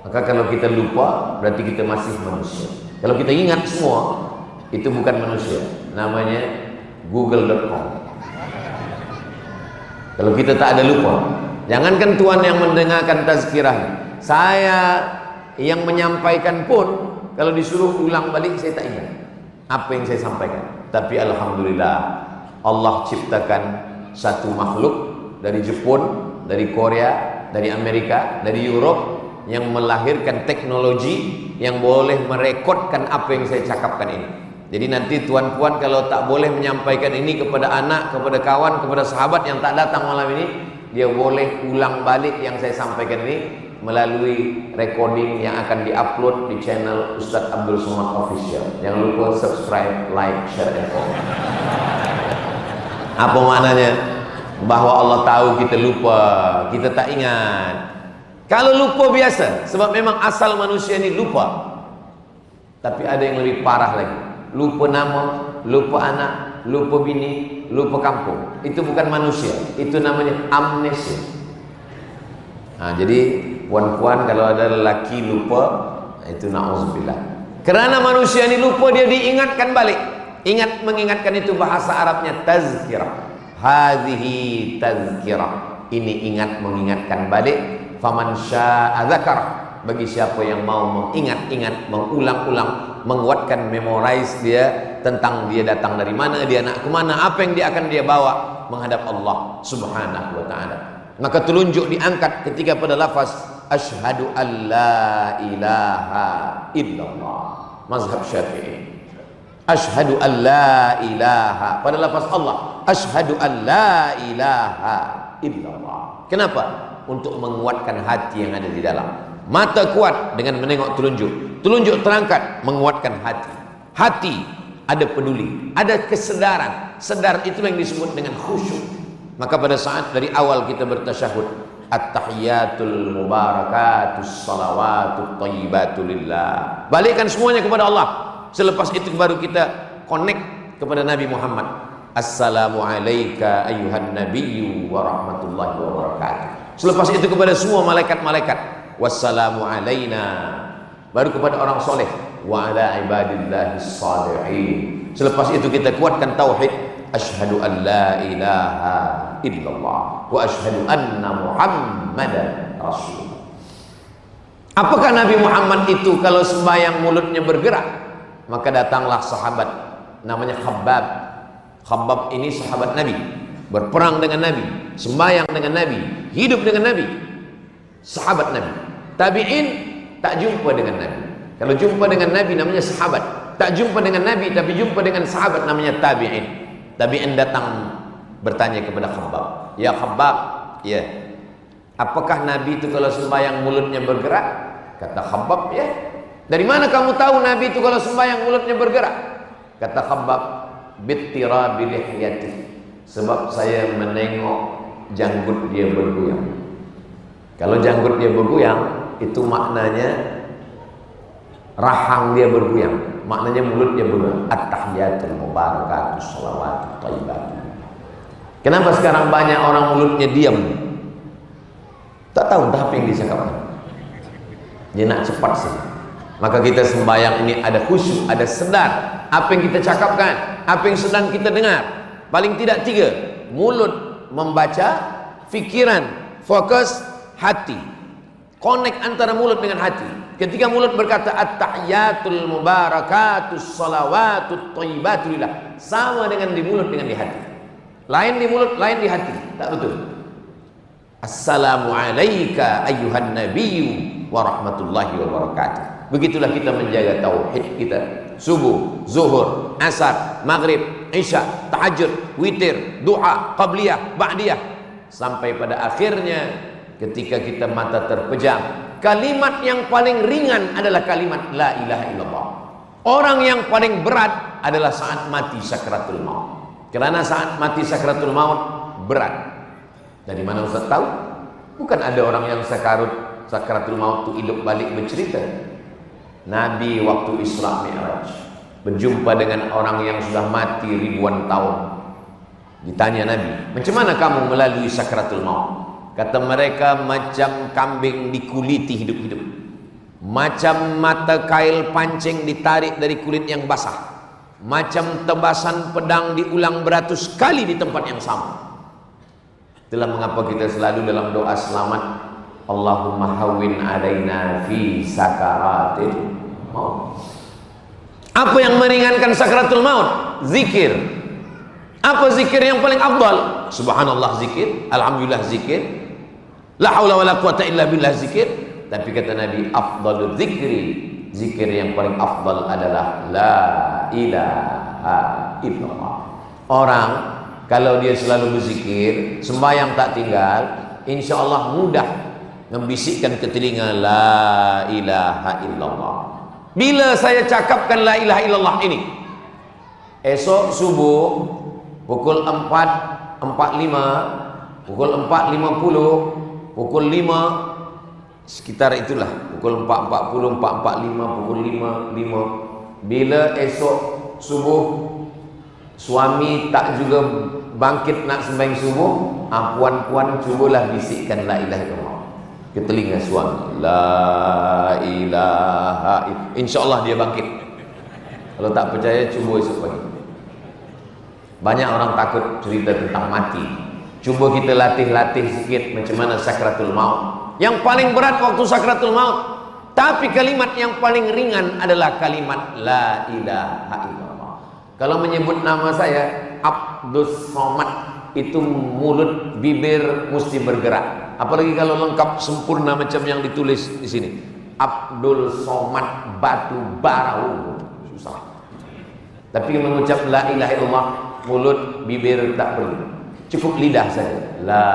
Maka kalau kita lupa, berarti kita masih manusia. Kalau kita ingat semua, itu bukan manusia. Namanya google.com. Kalau kita tak ada lupa. Jangankan Tuhan yang mendengarkan tazkirah, saya yang menyampaikan pun kalau disuruh ulang balik saya tak ingat apa yang saya sampaikan. Tapi alhamdulillah Allah ciptakan satu makhluk dari Jepun, dari Korea, dari Amerika, dari Europe yang melahirkan teknologi yang boleh merekodkan apa yang saya cakapkan ini. Jadi nanti tuan-puan kalau tak boleh menyampaikan ini kepada anak, kepada kawan, kepada sahabat yang tak datang malam ini, dia boleh ulang balik yang saya sampaikan ini melalui recording yang akan diupload di channel Ustadz Abdul Somad Official. Jangan lupa subscribe, like, share, dan comment. Apa maknanya? Bahwa Allah tahu kita lupa, kita tak ingat. Kalau lupa biasa, sebab memang asal manusia ini lupa. Tapi ada yang lebih parah lagi. Lupa nama, lupa anak, lupa bini, lupa kampung. Itu bukan manusia, itu namanya amnesia. Nah, jadi puan-puan kalau ada lelaki lupa, itu na'udzubillah. Karena manusia ini lupa, dia diingatkan balik. Mengingatkan itu bahasa Arabnya tazkirah. Hadhihi tazkirah. Ini ingat, mengingatkan balik. Faman syaa dzakar. Bagi siapa yang mau mengingat-ingat, mengulang-ulang, menguatkan, memorize dia tentang dia datang dari mana, dia nak ke mana, apa yang dia akan bawa menghadap Allah Subhanahu wa taala. Maka telunjuk diangkat ketika pada lafaz asyhadu an la ilaha illallah, mazhab Syafi'i. Asyhadu an la ilaha, pada lafaz Allah, asyhadu an la ilaha illallah. Kenapa? Untuk menguatkan hati yang ada di dalam. Mata kuat dengan menengok telunjuk. Telunjuk terangkat, menguatkan hati. Hati ada peduli, ada kesedaran. Sedar itu yang disebut dengan khusyuk. Maka pada saat dari awal kita bertasyahud, at-tahiyatul mubarakatus salawatut thayyibatu lillah. Balikkan semuanya kepada Allah. Selepas itu baru kita connect kepada Nabi Muhammad. Assalamu alayka ayyuhan nabiyyu wa rahmatullahi wa barakatuh. Selepas itu kepada semua malaikat-malaikat. Wassalamu alayna. Baru kepada orang soleh. Wa ala ibadillahis salihin. Selepas itu kita kuatkan tauhid. Asyhadu an la ilaha illallah wa asyhadu anna Muhammadan Rasulullah. Apakah Nabi Muhammad itu kalau sembahyang mulutnya bergerak? Maka datanglah sahabat namanya Khabbab. Khabbab ini sahabat Nabi, berperang dengan Nabi, sembahyang dengan Nabi, hidup dengan Nabi, sahabat Nabi. Tabi'in tak jumpa dengan Nabi. Kalau jumpa dengan Nabi namanya sahabat. Tak jumpa dengan Nabi tapi jumpa dengan sahabat namanya tabi'in. Tabi'in datang bertanya kepada Khabbab, ya Khabbab, ya, apakah Nabi itu kalau sembahyang mulutnya bergerak? Kata Khabbab, ya. Dari mana kamu tahu Nabi itu kalau sembahyang mulutnya bergerak? Kata Khabbab, bittirabi lihyati, sebab saya menengok janggut dia bergoyang. Kalau janggut dia bergoyang, itu maknanya rahang dia bergoyang, maknanya mulut dia bergoyang. At-tahiyatul mubarakatus salawatut thayyibat. Kenapa sekarang banyak orang mulutnya diam? Tak tahu entah apa yang dicakapkan. Dia nak cepat sih. Maka kita sembahyang ini ada khusyuk, ada sedar apa yang kita cakapkan, apa yang sedang kita dengar. Paling tidak 3: mulut membaca, fikiran, fokus, hati. Connect antara mulut dengan hati. Ketika mulut berkata at-tahiyatul mubarakatus salawatut thayyibatu lillah, sama dengan di mulut dengan di hati. Lain di mulut, lain di hati. Tak betul. Assalamu alayka ayyuhan nabiyyu wa rahmatullahi wa barakatuh. Begitulah kita menjaga tauhid kita. Subuh, zuhur, asar, maghrib, isya, tahajud, witir, duha, qabliyah, ba'diyah, sampai pada akhirnya ketika kita mata terpejam, kalimat yang paling ringan adalah kalimat la ilaha illallah. Orang yang paling berat adalah saat mati sakratul maut. Karena saat mati sakratul maut berat. Dari mana Ustaz tahu? Bukan ada orang yang sakratul maut itu hidup balik bercerita. Nabi waktu Isra Mi'raj berjumpa dengan orang yang sudah mati ribuan tahun. Ditanya Nabi, macam mana kamu melalui sakratul maut? Kata mereka, macam kambing dikuliti hidup-hidup, macam mata kail pancing ditarik dari kulit yang basah, macam tebasan pedang diulang beratus kali di tempat yang sama. Itulah mengapa kita selalu dalam doa selamat, Allahumma hawwin alaina fi sakaratil maut. Apa yang meringankan sakratul maut? Zikir. Apa zikir yang paling afdal? Subhanallah zikir, alhamdulillah zikir, la haula wala quwata illa billah zikir, Tapi kata Nabi, afdalul zikri, zikir yang paling afdal adalah la ilaha illallah. Orang kalau dia selalu berzikir, sembahyang tak tinggal, insya Allah mudah membisikkan ke telinga la ilaha illallah. Bila saya cakapkan la ilaha illallah ini, esok subuh pukul 4.45, pukul 4.50, pukul 5, sekitar itulah, pukul 4.40, 4.45, pukul 5.05. Bila esok subuh suami tak juga bangkit nak sembahyang subuh, puan-puan cubalah bisikkan la ilaha illallah ke telinga suami, la ilaha illallah. InsyaAllah dia bangkit. Kalau tak percaya, cuba esok pagi. Banyak orang takut cerita tentang mati. Cuba kita latih-latih sikit macam mana sakratul maut. Yang paling berat waktu sakratul maut, tapi kalimat yang paling ringan adalah kalimat la ilaha illallah. Kalau menyebut nama saya Abdus Somad, itu mulut bibir mesti bergerak. Apalagi kalau lengkap sempurna macam yang ditulis di sini, Abdul Somad Batu Barau, susah. Tapi mengucap la ilaha illallah, mulut bibir tak perlu, cukup lidah saja, la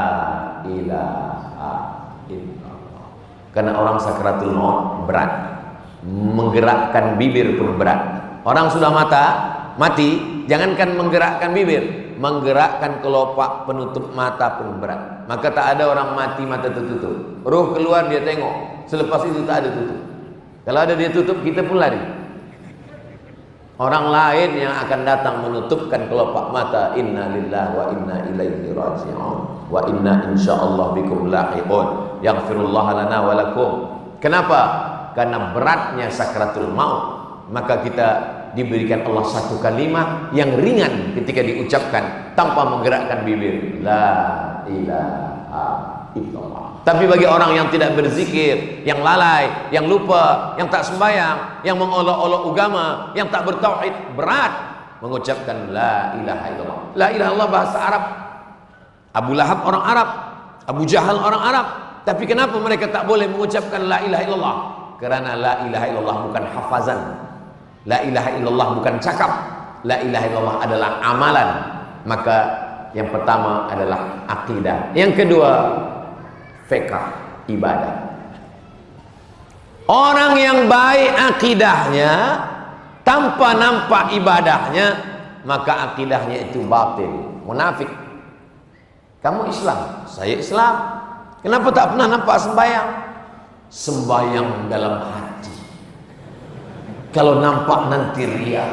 ilaha. Karena orang sakratul maut berat, menggerakkan bibir pun berat. Orang sudah mati, jangankan menggerakkan bibir, menggerakkan kelopak penutup mata pun berat. Maka tak ada orang mati mata tertutup, roh keluar dia tengok, selepas itu tak ada tutup. Kalau ada dia tutup, kita pun lari. Orang lain yang akan datang menutupkan kelopak mata, inna lillahi wa inna ilaihi raji'un wa inna insyaallah bikum lahiqun yaghfirullah lana wa lakum. Kenapa? Karena beratnya sakratul maut, maka kita diberikan Allah satu kalimat yang ringan ketika diucapkan tanpa menggerakkan bibir, la ilaha illallah. Tapi bagi orang yang tidak berzikir, yang lalai, yang lupa, yang tak sembahyang, yang mengolok-olok agama, yang tak bertauhid, berat mengucapkan la ilaha illallah. La ilaha illallah bahasa Arab. Abu Lahab orang Arab, Abu Jahal orang Arab. Tapi kenapa mereka tak boleh mengucapkan la ilaha illallah? Karena la ilaha illallah bukan hafazan, la ilaha illallah bukan cakap, la ilaha illallah adalah amalan. Maka yang pertama adalah akidah, yang kedua fiqh, ibadah. Orang yang baik akidahnya tanpa nampak ibadahnya, maka akidahnya itu batil, munafik. Kamu Islam, saya Islam, kenapa tak pernah nampak sembahyang? Sembahyang dalam hati. Kalau nampak nanti riya.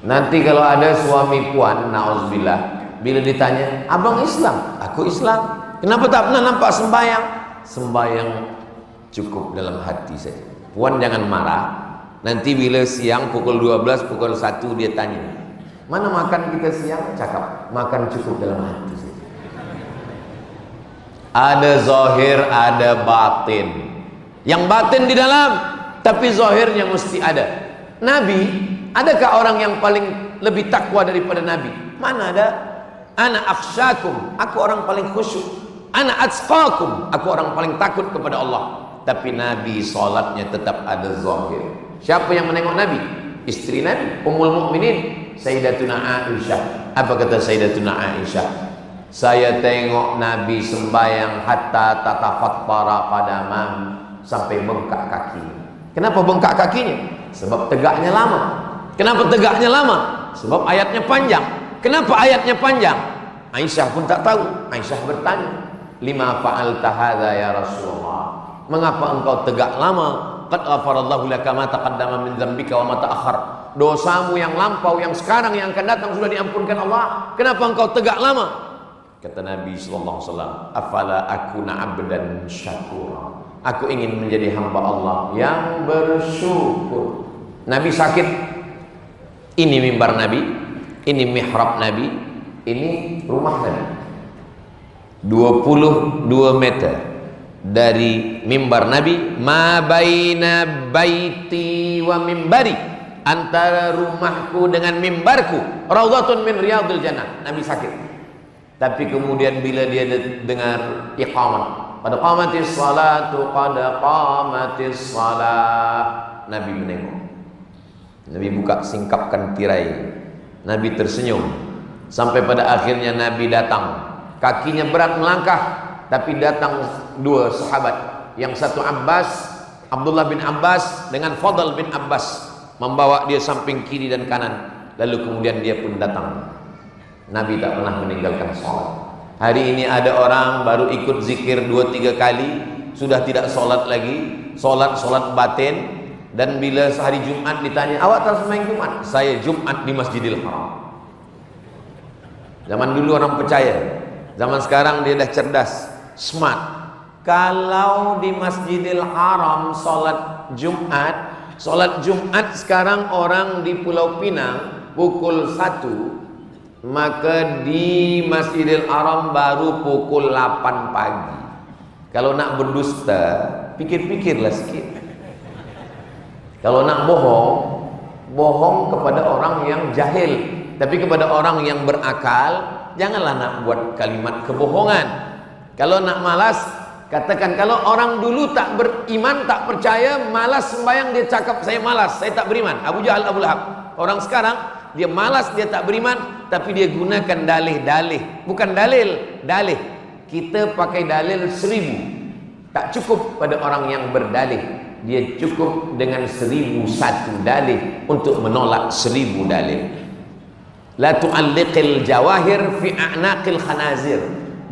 Nanti kalau ada suami puan, na'udzubillah, bila ditanya, abang Islam, aku Islam, kenapa tak pernah nampak sembahyang? Sembahyang cukup dalam hati saja. Puan jangan marah. Nanti bila siang pukul 12, pukul 1 dia tanya, mana makan kita siang? Cakap, makan cukup dalam hati saja. Ada zahir, ada batin. Yang batin di dalam, tapi zahirnya mesti ada. Nabi, adakah orang yang paling lebih takwa daripada Nabi? Mana ada? Ana akhsyakum, aku orang paling khusyuk. Ana atqakum, aku orang paling takut kepada Allah. Tapi Nabi salatnya tetap ada zahir. Siapa yang menengok Nabi? Istri Nabi, Ummul Mukminin, Sayyidatuna Aisyah. Apa kata Sayyidatuna Aisyah? Saya tengok Nabi sembahyang hatta tatafattara qadamah, sampai bengkak kaki. Kenapa bengkak kakinya? Sebab tegaknya lama. Kenapa tegaknya lama? Sebab ayatnya panjang. Kenapa ayatnya panjang? Aisyah pun tak tahu. Aisyah bertanya, lima fa'alta hadza ya Rasulullah? Mengapa engkau tegak lama? Qad ghafarallahu laka ma taqaddama min dzambika wa ma ta'akhkhar. Dosamu yang lampau, yang sekarang, yang akan datang sudah diampunkan Allah. Kenapa engkau tegak lama? Kata Nabi sallallahu alaihi wasallam, afala akuna 'abdan syakura. Aku ingin menjadi hamba Allah yang bersyukur. Nabi sakit. Ini mimbar Nabi, ini mihrab Nabi, ini rumah Nabi. 22 meter dari mimbar Nabi, ma baina baiti wa mimbari, antara rumahku dengan mimbarku, raudhatun min riyadil jannah. Nabi sakit. Tapi kemudian bila dia dengar iqamah, Qad qamatis salatu, qad qamatis salah. Nabi menengok. Nabi buka singkapkan tirai. Nabi tersenyum. Sampai pada akhirnya Nabi datang. Kakinya berat melangkah, tapi datang dua sahabat. Yang satu Abdullah bin Abbas dengan Fadl bin Abbas, membawa dia samping kiri dan kanan. Lalu kemudian dia pun datang. Nabi tak pernah meninggalkan sholat. Hari ini ada orang baru ikut zikir 2-3 kali, sudah tidak sholat lagi, sholat batin. Dan bila hari Jumat ditanya, awak tak sembahyang Jumat? Saya Jumat di Masjidil Haram. Zaman dulu orang percaya, zaman sekarang dia dah cerdas, smart. Kalau di Masjidil Haram sholat Jumat sekarang orang di Pulau Pinang pukul 1, maka di Masjidil Haram baru pukul 8 pagi. Kalau nak berdusta, pikir-pikirlah sikit. Kalau nak bohong kepada orang yang jahil, tapi kepada orang yang berakal, janganlah nak buat kalimat kebohongan. Kalau nak malas, katakan. Kalau orang dulu tak beriman, tak percaya, malas sembahyang, dia cakap saya malas, saya tak beriman. Abu Jahal, Abu Lahab. Orang sekarang dia malas, dia tak beriman, tapi dia gunakan dalih. Bukan dalih. Kita pakai dalil 1000. Tak cukup pada orang yang berdalih. Dia cukup dengan 1001 dalih untuk menolak 1000 dalil. La tu'alliqil jawahir fi a'naqil khanazir.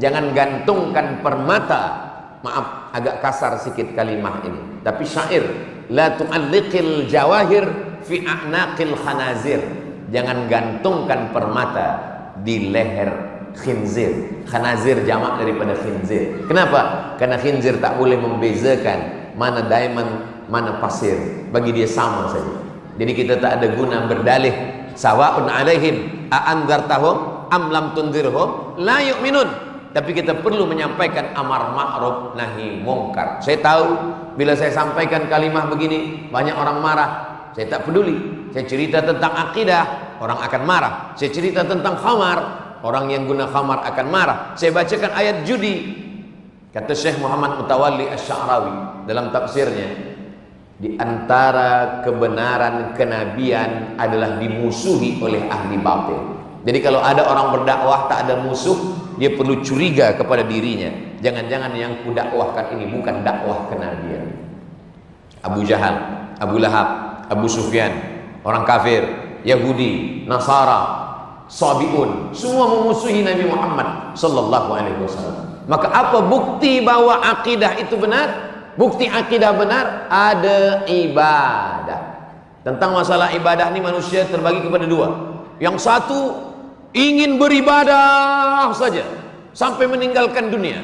Jangan gantungkan permata. Maaf, agak kasar sikit kalimah ini, tapi syair. La tu'alliqil jawahir fi a'naqil khanazir. Jangan gantungkan permata di leher khinzir. Khanazir jamak daripada khinzir. Kenapa? Karena khinzir tak boleh membezakan mana diamond, mana pasir. Bagi dia sama saja. Jadi kita tak ada guna berdalih. Sawa'un alaihim a'anzartahum am lam tunzirhum la yu'minun. Tapi kita perlu menyampaikan amar ma'ruf nahi mungkar. Saya tahu bila saya sampaikan kalimah begini banyak orang marah. Saya tak peduli. Saya cerita tentang akidah, orang akan marah. Saya cerita tentang khamar, orang yang guna khamar akan marah. Saya bacakan ayat judi. Kata Syekh Muhammad Mutawalli Asy-Sya'rawi dalam tafsirnya, di antara kebenaran kenabian adalah dimusuhi oleh ahli batil. Jadi kalau ada orang berdakwah tak ada musuh, dia perlu curiga kepada dirinya. Jangan-jangan yang kudakwahkan ini bukan dakwah kenabian. Abu Jahal, Abu Lahab, Abu Sufyan, orang kafir, Yahudi, Nasara, Sabi'un, semua memusuhi Nabi Muhammad sallallahu alaihi wasallam. Maka apa bukti bahwa akidah itu benar? Bukti akidah benar, ada ibadah. Tentang masalah ibadah ini manusia terbagi kepada dua. Yang satu ingin beribadah saja sampai meninggalkan dunia.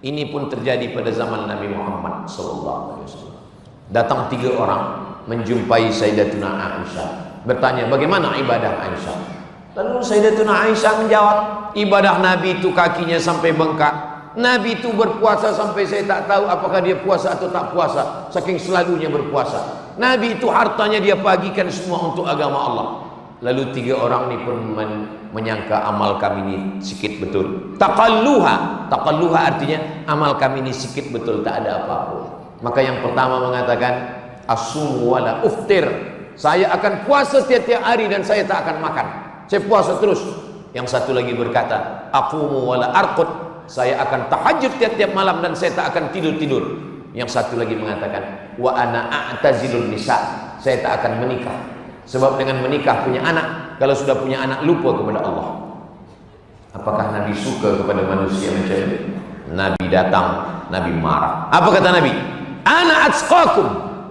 Ini pun terjadi pada zaman Nabi Muhammad SAW. Datang 3 orang menjumpai Sayyidatuna Aisyah, bertanya bagaimana ibadah Aisyah. Lalu Sayyidatuna Aisyah menjawab, ibadah Nabi itu kakinya sampai bengkak. Nabi itu berpuasa sampai saya tak tahu apakah dia puasa atau tak puasa, saking selalunya berpuasa. Nabi itu hartanya dia bagikan semua untuk agama Allah. Lalu 3 orang ini pun menyangka amal kami ini sikit betul. Taqalluha artinya amal kami ini sikit betul, tak ada apa-apa. Maka yang pertama mengatakan asum wala uftir, saya akan puasa tiap-tiap hari dan saya tak akan makan, saya puasa terus. Yang satu lagi berkata aqumu wala arqud, saya akan tahajud tiap-tiap malam dan saya tak akan tidur-tidur. Yang satu lagi mengatakan wa ana a'tazilun nisa, saya tak akan menikah. Sebab dengan menikah punya anak, kalau sudah punya anak lupa kepada Allah. Apakah Nabi suka kepada manusia macam ini? Nabi datang, Nabi marah. Apa kata Nabi? Ana atqakum,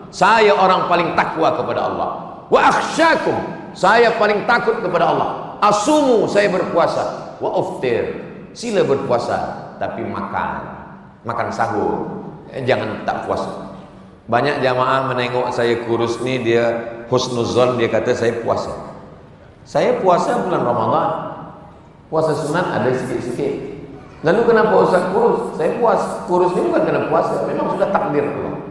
saya orang paling takwa kepada Allah. Wa akhsyakum, saya paling takut kepada Allah. Asumu, saya berpuasa. Wa uftir, sila berpuasa tapi makan sahur, jangan tak puasa. Banyak jamaah menengok saya kurus ni, dia husnuzon, dia kata saya puasa. Saya puasa bulan Ramadan, puasa sunat ada sikit-sikit. Lalu kenapa Ustaz kurus? Saya puasa. Kurus ni bukan kena puasa, memang sudah takdir Allah.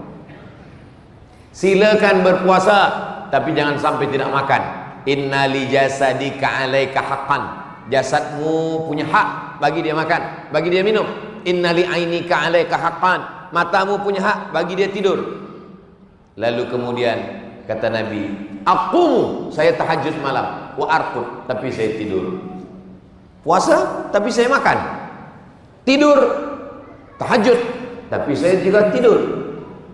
Silakan berpuasa, tapi jangan sampai tidak makan. Inna li jasadika alaika haqqan, jasadmu punya hak bagi dia makan, bagi dia minum. innali ainika 'alaika haqqan, matamu punya hak bagi dia tidur. Lalu kemudian kata Nabi, aqumu, saya tahajud malam, wa arqud, tapi saya tidur. Puasa tapi saya makan. Tidur, tahajud tapi saya juga tidur.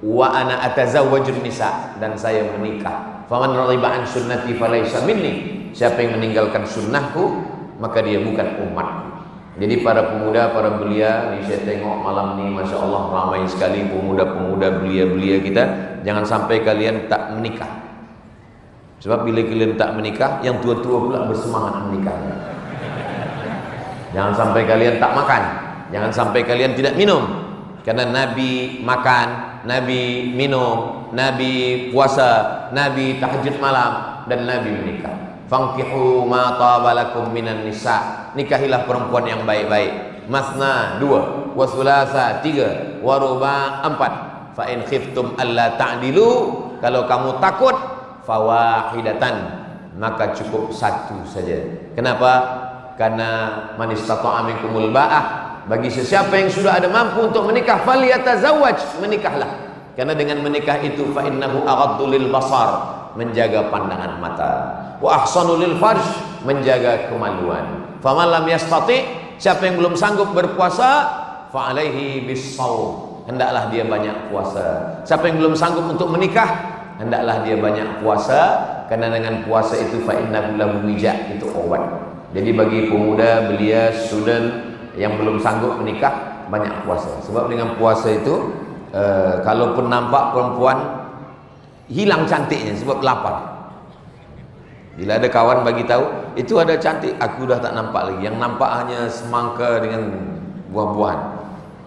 Wa ana atazawwajun nisa, dan saya menikah. Faman raghiba an sunnati falaysa minni, siapa yang meninggalkan sunnahku maka dia bukan umatku. Jadi para pemuda, para belia, ini saya tengok malam ini Masya Allah ramai sekali pemuda-pemuda belia-belia kita. Jangan sampai kalian tak menikah. Sebab bila kalian tak menikah, yang tua-tua pula bersemangat menikahnya. Jangan sampai kalian tak makan, jangan sampai kalian tidak minum. Karena Nabi makan, Nabi minum, Nabi puasa, Nabi tahajud malam, dan Nabi menikah. Fankihu ma tabalakum minan nisa, nikahilah perempuan yang baik-baik. Masna 2, wa thulatha 3, wa ruba 4. Fa in khiftum alla ta'dilu, kalau kamu takut fawahidatan, maka cukup satu saja. Kenapa? Karena man istata'a minkumul ba'ah, bagi sesiapa yang sudah ada mampu untuk menikah, falyatazawwaj, menikahlah. Karena dengan menikah itu fa innahu aghaddu lil basar, menjaga pandangan mata, wa ahsanu lil farj, menjaga kemaluan. Faman lam yastati, siapa yang belum sanggup berpuasa, fa alaihi bis-shaum, hendaklah dia banyak puasa. Siapa yang belum sanggup untuk menikah, hendaklah dia banyak puasa, karena dengan puasa itu fa innahu lahu wija, itu obat. Jadi bagi pemuda, belia, student yang belum sanggup menikah, banyak puasa. Sebab dengan puasa itu kalaupun nampak perempuan, hilang cantiknya sebab lapar. Bila ada kawan bagi tahu itu ada cantik, aku dah tak nampak lagi. Yang nampak hanya semangka dengan buah-buahan.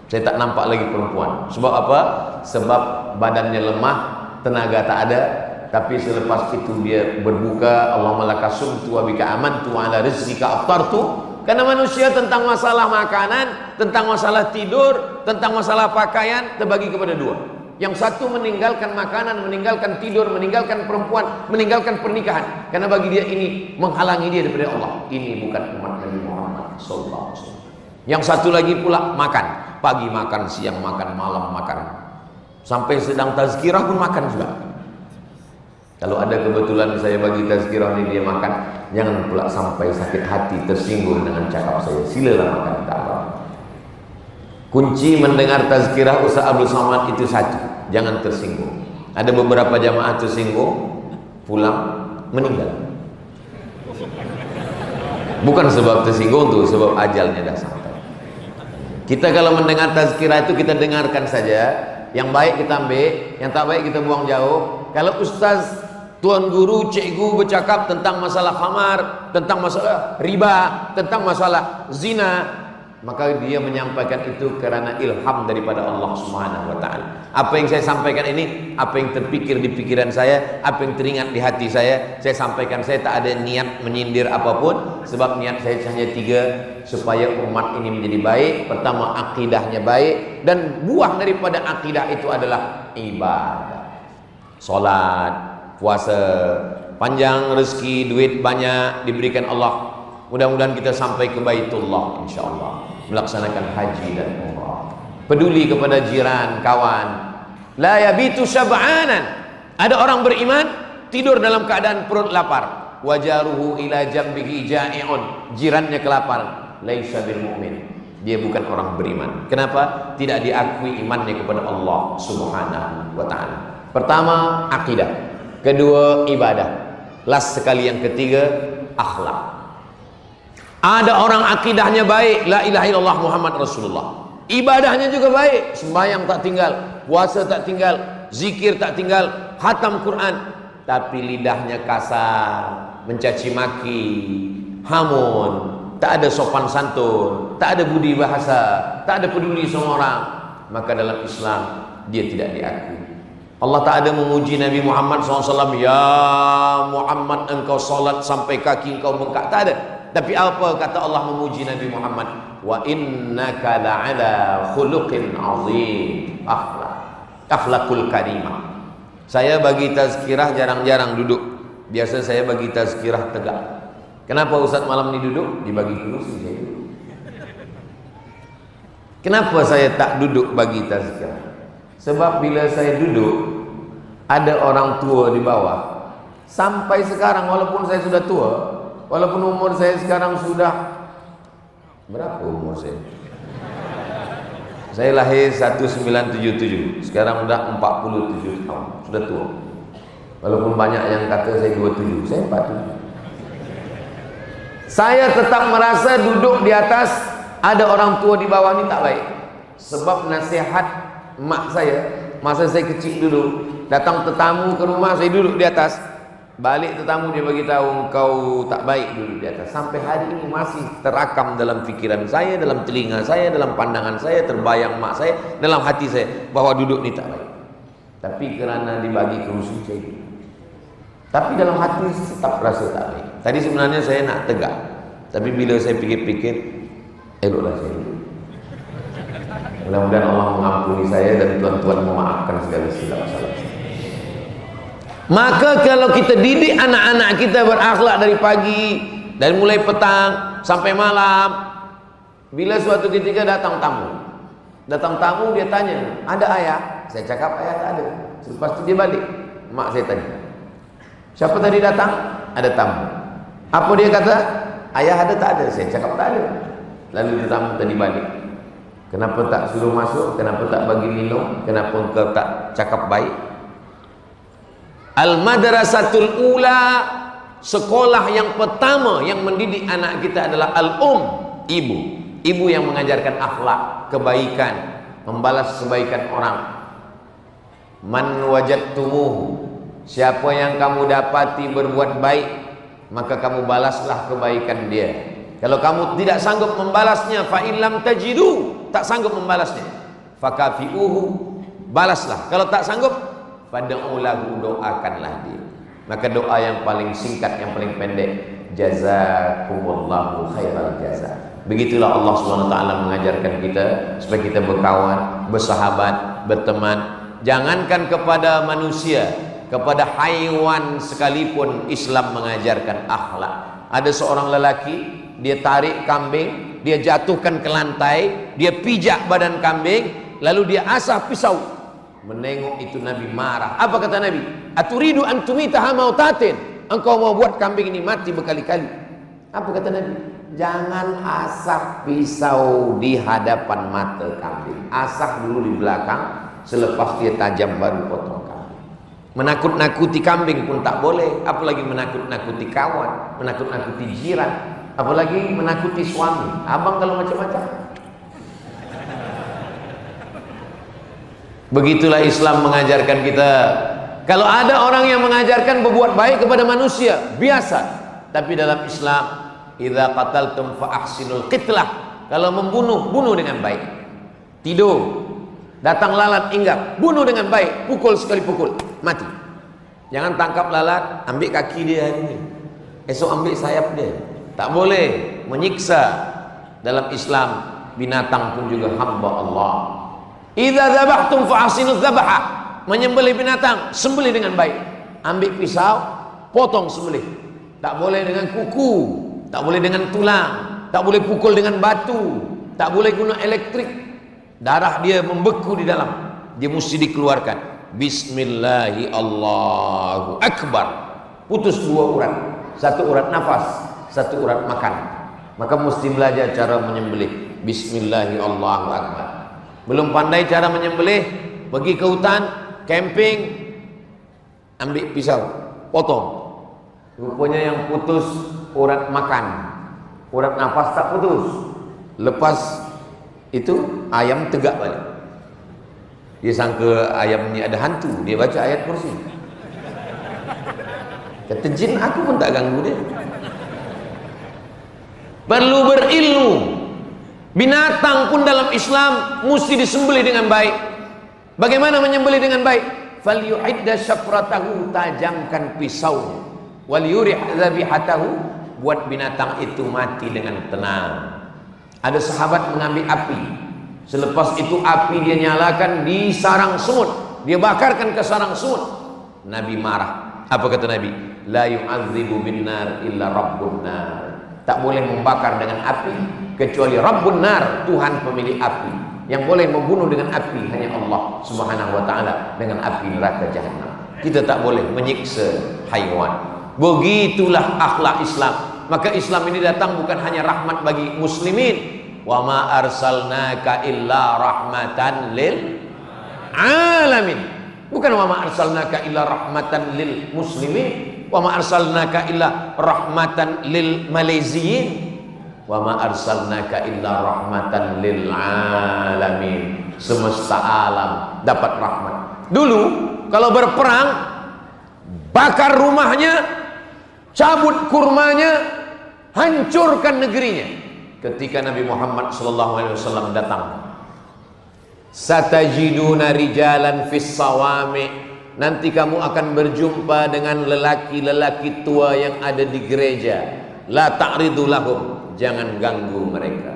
Saya tak nampak lagi perempuan. Sebab apa? Sebab badannya lemah, tenaga tak ada. Tapi selepas itu dia berbuka, Allahumma laka sumtu wa bika amantu wa ala rizqika aftartu. Karena manusia tentang masalah makanan, tentang masalah tidur, tentang masalah pakaian terbagi kepada dua. Yang satu meninggalkan makanan, meninggalkan tidur, meninggalkan perempuan, meninggalkan pernikahan. Karena bagi dia ini menghalangi dia daripada Allah. Ini bukan umat Nabi Muhammad sallallahu alaihi wasallam. Yang satu lagi pula makan, pagi makan, siang makan, malam makan. Sampai sedang tazkirah pun makan juga. Kalau ada kebetulan saya bagi tazkirah ini dia makan, jangan pula sampai sakit hati, tersinggung dengan cakap saya. Silalah makan, tak apa. Kunci mendengar tazkirah Ustaz Abdul Somad itu satu, jangan tersinggung. Ada beberapa jamaah tersinggung, pulang meninggal. Bukan sebab tersinggung tuh, sebab ajalnya dah sampai. Kita kalau mendengar tazkirah itu kita dengarkan saja. Yang baik kita ambil, yang tak baik kita buang jauh. Kalau ustaz, tuan guru, cikgu bercakap tentang masalah khamar, tentang masalah riba, tentang masalah zina, maka dia menyampaikan itu karena ilham daripada Allah Subhanahu wa taala. Apa yang saya sampaikan ini, apa yang terpikir di pikiran saya, apa yang teringat di hati saya sampaikan. Saya tak ada niat menyindir apapun, sebab niat saya hanya 3, supaya umat ini menjadi baik. Pertama, akidahnya baik, dan buah daripada akidah itu adalah ibadah. Salat, puasa, panjang rezeki, duit banyak diberikan Allah. Mudah-mudahan kita sampai ke Baitullah insyaallah, melaksanakan haji dan umrah. Peduli kepada jiran, kawan. La yabitu syab'anan. Ada orang beriman tidur dalam keadaan perut lapar. Wajaruhu ila jambihi ja'i'un. Jirannya kelaparan. Laisa bil mu'min. Dia bukan orang beriman. Kenapa? Tidak diakui imannya kepada Allah Subhanahu wa taala. Pertama, akidah. Kedua, ibadah. Last sekali yang ketiga, akhlak. Ada orang akidahnya baik, la ilaha illallah Muhammad Rasulullah. Ibadahnya juga baik, sembahyang tak tinggal, puasa tak tinggal, zikir tak tinggal, khatam Quran, tapi lidahnya kasar, mencaci maki, hamun, tak ada sopan santun, tak ada budi bahasa, tak ada peduli sama orang, maka dalam Islam dia tidak diakui. Allah tak ada memuji Nabi Muhammad SAW, ya Muhammad engkau salat sampai kaki engkau bengkak, tak ada. Tapi apa kata Allah memuji Nabi Muhammad? Wa innaka la'ala khuluqin azim. Akhlakul karimah. Saya bagi tazkirah jarang-jarang duduk. Biasa saya bagi tazkirah tegak. Kenapa Ustaz malam ini duduk? Dibagi kursi saya duduk. Kenapa saya tak duduk bagi tazkirah? Sebab bila saya duduk, ada orang tua di bawah. Sampai sekarang walaupun saya sudah tua, walaupun umur saya sekarang sudah berapa umur saya? Saya lahir 1977, sekarang sudah 47 tahun, sudah tua. Walaupun banyak yang kata saya 27, saya 47. Saya tetap merasa duduk di atas, ada orang tua di bawah ni tak baik. Sebab nasihat mak saya, masa saya kecil dulu, datang tetamu ke rumah, saya duduk di atas. Balik tetamu dia bagi tahu, engkau tak baik duduk di atas. Sampai hari ini masih terakam dalam fikiran saya, dalam telinga saya, dalam pandangan saya, terbayang mak saya, dalam hati saya, bahwa duduk ni tak baik. Tapi kerana dibagi kerusi saya duduk. Tapi dalam hati tetap rasa tak baik. Tadi sebenarnya saya nak tegak, tapi bila saya fikir-fikir, eloklah saya duduk. Mudah-mudahan Allah mengampuni saya dan tuan-tuan memaafkan segala silap salah. Maka kalau kita didik anak-anak kita berakhlak dari pagi, dari mulai petang sampai malam, bila suatu ketika datang tamu dia tanya, ada ayah? Saya cakap ayah tak ada. Selepas itu dia balik, mak saya tanya, siapa tadi datang? Ada tamu. Apa dia kata? Ayah ada tak ada? Saya cakap tak ada. Lalu tamu tadi balik, kenapa tak suruh masuk? Kenapa tak bagi minum? Kenapa engkau tak cakap baik? Al-madrasatul ula, sekolah yang pertama yang mendidik anak kita adalah ibu. Ibu yang mengajarkan akhlak, kebaikan, membalas kebaikan orang. Man wajadtumuhu, siapa yang kamu dapati berbuat baik, maka kamu balaslah kebaikan dia. Kalau kamu tidak sanggup membalasnya, fa in lam tajidu, tak sanggup membalasnya, fakafiuhu, balaslah. Kalau tak sanggup, fad'ulahu, doakanlah dia. Maka doa yang paling singkat, yang paling pendek, jazakumullahu khairal jaza. Begitulah Allah SWT mengajarkan kita supaya kita berkawan, bersahabat, berteman. Jangankan kepada manusia, kepada haiwan sekalipun Islam mengajarkan akhlak. Ada seorang lelaki, dia tarik kambing, dia jatuhkan ke lantai, dia pijak badan kambing, lalu dia asah pisau. Menengok itu Nabi marah. Apa kata Nabi? Aturidu an tumitaha mautatin, engkau mau buat kambing ini mati berkali-kali. Apa kata Nabi? Jangan asah pisau di hadapan mata kambing, asah dulu di belakang, selepas dia tajam baru potong kambing. Menakut-nakuti kambing pun tak boleh, apalagi menakut-nakuti kawan, menakut-nakuti jiran, apalagi menakuti suami. Abang kalau macam-macam. Begitulah Islam mengajarkan kita. Kalau ada orang yang mengajarkan berbuat baik kepada manusia, biasa. Tapi dalam Islam, idza qataltum fa ahsinul qitlah. Kalau membunuh, bunuh dengan baik. Tidur, datang lalat hinggap, bunuh dengan baik, pukul sekali pukul, mati. Jangan tangkap lalat, ambil kaki dia hari ini, esok ambil sayap dia. Tak boleh menyiksa. Dalam Islam, binatang pun juga hamba Allah. Idza dzabhtum fa ahsinuz dzabha. Menyembelih binatang, sembelih dengan baik. Ambil pisau, potong sembelih. Tak boleh dengan kuku, tak boleh dengan tulang, tak boleh pukul dengan batu, tak boleh guna elektrik. Darah dia membeku di dalam, dia mesti dikeluarkan. Bismillahi Allahu Akbar. Putus dua urat, satu urat nafas, satu urat makan. Maka mesti belajar cara menyembelih. Bismillahi Allahu Akbar. Belum pandai cara menyembelih, pergi ke hutan, camping, ambil pisau, potong. Rupanya yang putus urat makan, urat nafas tak putus. Lepas itu ayam tegak balik. Dia sangka ayam ni ada hantu, dia baca ayat kursi. Kata jin, aku pun tak ganggu dia. Perlu berilmu. Binatang pun dalam Islam mesti disembelih dengan baik. Bagaimana menyembelih dengan baik? Falyu'idda syafratahu, tajamkan pisaunya. Wal yurih dzabihatahu, buat binatang itu mati dengan tenang. Ada sahabat mengambil api. Selepas itu api dia nyalakan di sarang semut, dia bakarkan ke sarang semut. Nabi marah. Apa kata Nabi? La yu'adzibu bin nar illa rabbun nar. Tak boleh membakar dengan api kecuali Rabbun Nar, Tuhan pemilik api. Yang boleh membunuh dengan api hanya Allah Subhanahu wa taala dengan api neraka jahanam. Kita tak boleh menyiksa haiwan. Begitulah akhlak Islam. Maka Islam ini datang bukan hanya rahmat bagi muslimin. Wa ma arsalnaka illa rahmatan lil alamin. Bukan wa ma arsalnaka illa rahmatan lil muslimin. Wa ma arsalnaka illa rahmatan lil maleziyin. Wa ma arsalnaka illa rahmatan lil alamin. Semesta alam dapat rahmat. Dulu kalau berperang, bakar rumahnya, cabut kurmanya, hancurkan negerinya. Ketika Nabi Muhammad SAW datang, satajiduna rijalan fis sawami, nanti kamu akan berjumpa dengan lelaki-lelaki tua yang ada di gereja. La ta'ridu lahum, jangan ganggu mereka.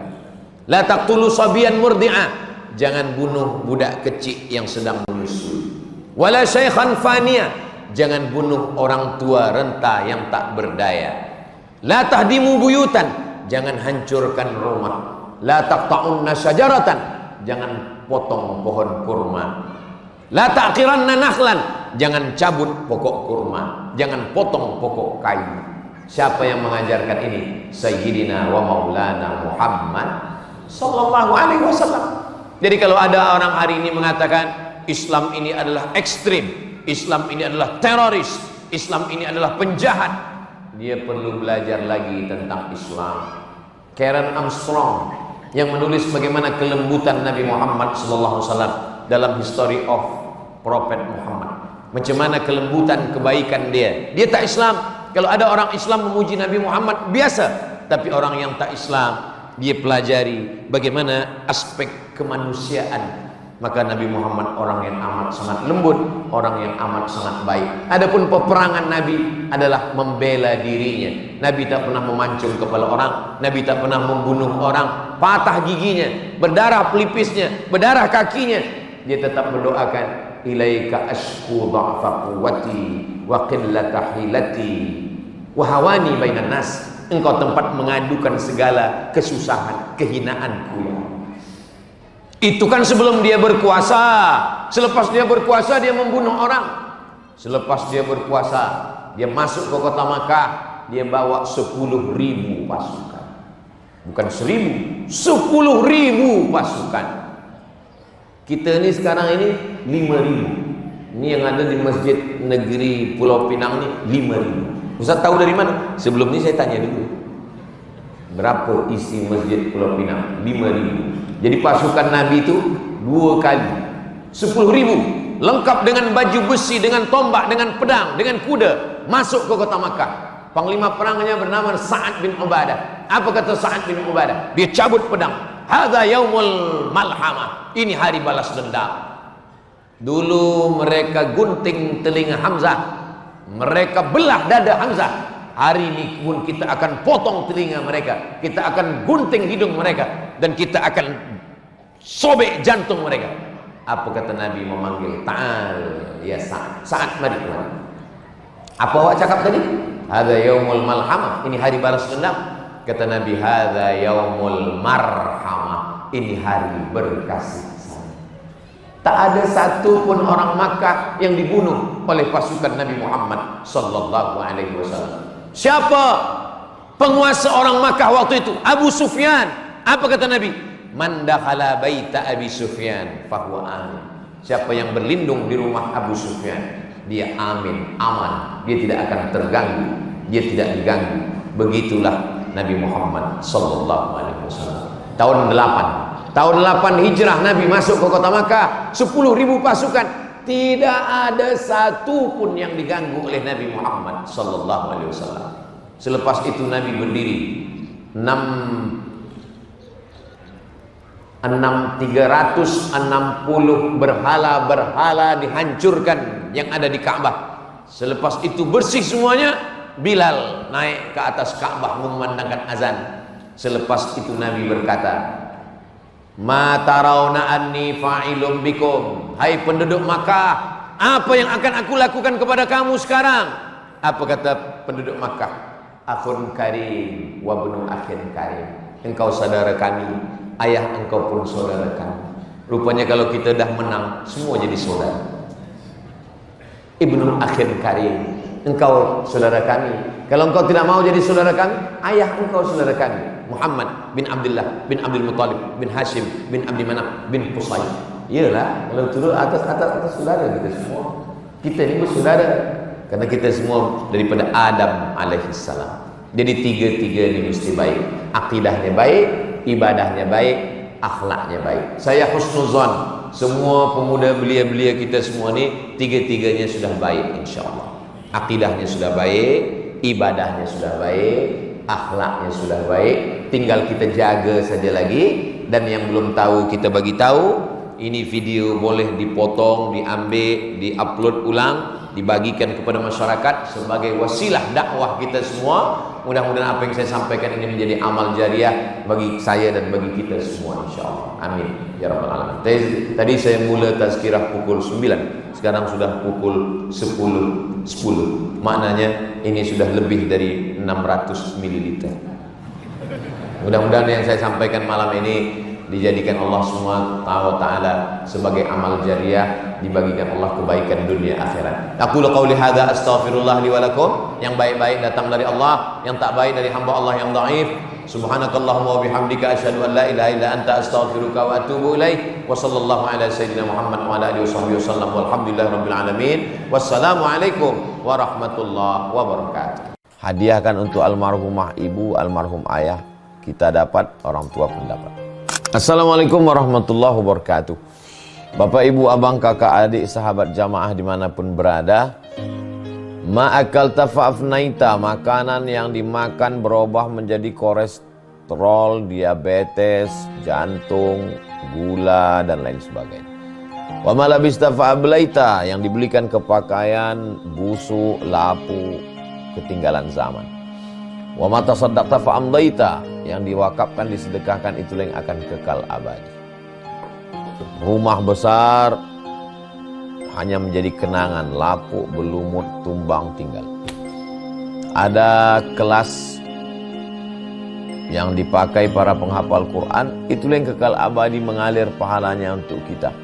La taqtulu sabiyan murdi'ah, jangan bunuh budak kecil yang sedang menyusui. Wala syaikhan faniyah, jangan bunuh orang tua renta yang tak berdaya. La tahdimu buyutan, jangan hancurkan rumah. La taqta'unna syajaratan, jangan potong pohon kurma. La ta'qiranna nakhlan, jangan cabut pokok kurma, jangan potong pokok kayu. Siapa yang mengajarkan ini? Sayyidina wa maulana Muhammad sallallahu alaihi wasallam. Jadi kalau ada orang hari ini mengatakan Islam ini adalah ekstrim, Islam ini adalah teroris, Islam ini adalah penjahat, dia perlu belajar lagi tentang Islam. Karen Armstrong yang menulis bagaimana kelembutan Nabi Muhammad SAW dalam History of Prophet Muhammad, macam mana kelembutan kebaikan dia. Dia tak Islam. Kalau ada orang Islam memuji Nabi Muhammad biasa, tapi orang yang tak Islam dia pelajari bagaimana aspek kemanusiaan. Maka Nabi Muhammad orang yang amat sangat lembut, orang yang amat sangat baik. Adapun peperangan Nabi adalah membela dirinya. Nabi tak pernah memancung kepala orang, Nabi tak pernah membunuh orang, patah giginya, berdarah pelipisnya, berdarah kakinya. Dia tetap mendoakan, ilaika ashku dha'fa quwwati wa qillata hilati wa hawani bainan nas. Engkau tempat mengadukan segala kesusahan, kehinaanku. Itu kan sebelum dia berkuasa. Selepas dia berkuasa dia membunuh orang. Selepas dia berkuasa dia masuk ke kota Makkah, dia bawa 10.000 pasukan. Bukan 1.000, 10.000 pasukan. Kita ini sekarang ini 5.000. Ini yang ada di Masjid Negeri Pulau Pinang ini 5.000. Ustaz tahu dari mana? Sebelum ini saya tanya dulu, berapa isi Masjid Pulau Pinang? 5.000. Jadi pasukan Nabi itu 2 kali 10.000, lengkap dengan baju besi, dengan tombak, dengan pedang, dengan kuda, masuk ke kota Makkah. Panglima perangnya bernama Sa'ad bin Ubadah. Apa kata Sa'ad bin Ubadah? Dia cabut pedang. Hadza yaumul malhamah, ini hari balas dendam. Dulu mereka gunting telinga Hamzah, mereka belah dada Hamzah. Hari ini pun kita akan potong telinga mereka, kita akan gunting hidung mereka, dan kita akan sobek jantung mereka. Apa kata Nabi memanggil? Ta'al ya Sa'ad. Sa'ad, mari. Apa awak cakap tadi? Hadza yaumul malhamah, ini hari balas dendam. Kata Nabi, hadza yaumul marhamah, ini hari berkasih sayang. Tak ada satu pun orang Makkah yang dibunuh oleh pasukan Nabi Muhammad sallallahu alaihi wasallam. Siapa penguasa orang Makkah waktu itu? Abu Sufyan. Apa kata Nabi? Man dakhala baita Abi Sufyan fahuwa amin. Siapa yang berlindung di rumah Abu Sufyan, dia amin, aman, dia tidak akan terganggu, dia tidak diganggu. Begitulah Nabi Muhammad sallallahu alaihi wasallam. Tahun 8 Hijrah Nabi masuk ke kota Makkah, 10.000 pasukan. Tidak ada satu pun yang diganggu oleh Nabi Muhammad sallallahu alaihi wasallam. Selepas itu Nabi berdiri 360 berhala-berhala dihancurkan yang ada di Ka'bah. Selepas itu bersih semuanya. Bilal naik ke atas Ka'bah mengumandangkan azan. Selepas itu Nabi berkata, ma tarawna anni fa'ilum bikum. Hai penduduk Makkah, apa yang akan aku lakukan kepada kamu sekarang? Apa kata penduduk Makkah? Akhun karim wa bunu akhin karim. Engkau saudara kami, ayah engkau pun saudara kami. Rupanya kalau kita dah menang, semua jadi saudara. Ibnu akhir karim, engkau saudara kami. Kalau engkau tidak mau jadi saudara kami, ayah engkau saudara kami. Muhammad bin Abdullah bin Abdul Muttalib bin Hashim bin Abdi Manaf bin Qusay. Iyalah, kalau turun atas saudara kita semua. Kita ini saudara karena kita semua daripada Adam alaihissalam. Jadi tiga-tiga ini mesti baik. Akidahnya baik, ibadahnya baik, akhlaknya baik. Saya husnuzan. Semua pemuda belia-belia kita semua ni tiga-tiganya sudah baik insyaallah. Akidahnya sudah baik, ibadahnya sudah baik, akhlaknya sudah baik. Tinggal kita jaga saja lagi. Dan yang belum tahu kita bagi tahu. Ini video boleh dipotong, diambil, diupload ulang, dibagikan kepada masyarakat sebagai wasilah dakwah kita semua. Mudah-mudahan apa yang saya sampaikan ini menjadi amal jariah bagi saya dan bagi kita semua insyaallah. Amin ya rabbal alamin. Tadi saya mula tazkirah pukul 9, sekarang sudah pukul 10.10. Maknanya ini sudah lebih dari 600 ml. Mudah-mudahan yang saya sampaikan malam ini dijadikan Allah SWT sebagai amal jariah, dibagikan Allah kebaikan dunia akhirat. Aqulu qauli hadza astaghfirullah li wa lakum. Yang baik-baik datang dari Allah, yang tak baik dari hamba Allah yang dhaif. Subhanakallahumma wa bihamdika asyhadu an la ilaha illa anta astaghfiruka wa atubu ilaik. Wa sallallahu ala sayyidina Muhammad wa ala alihi wasallam walhamdulillahirabbil alamin. Wassalamualaikum warahmatullahi wabarakatuh. Hadiahkan untuk almarhumah ibu, almarhum ayah. Kita dapat, orang tua pun dapat. Assalamualaikum warahmatullahi wabarakatuh. Bapak, ibu, abang, kakak, adik, sahabat jamaah dimanapun berada. Ma'akal tafa'afnaita, makanan yang dimakan berubah menjadi kolesterol, diabetes, jantung, gula, dan lain sebagainya. Wa malabista fa'ablaita, yang dibelikan ke pakaian, busuk, lapu, ketinggalan zaman. Wa mata saddaqta fa'amdaita, yang diwakafkan, disedekahkan, itulah yang akan kekal abadi. Rumah besar hanya menjadi kenangan, lapuk, berlumut, tumbang, tinggal. Ada kelas yang dipakai para penghafal Quran, itulah yang kekal abadi, mengalir pahalanya untuk kita.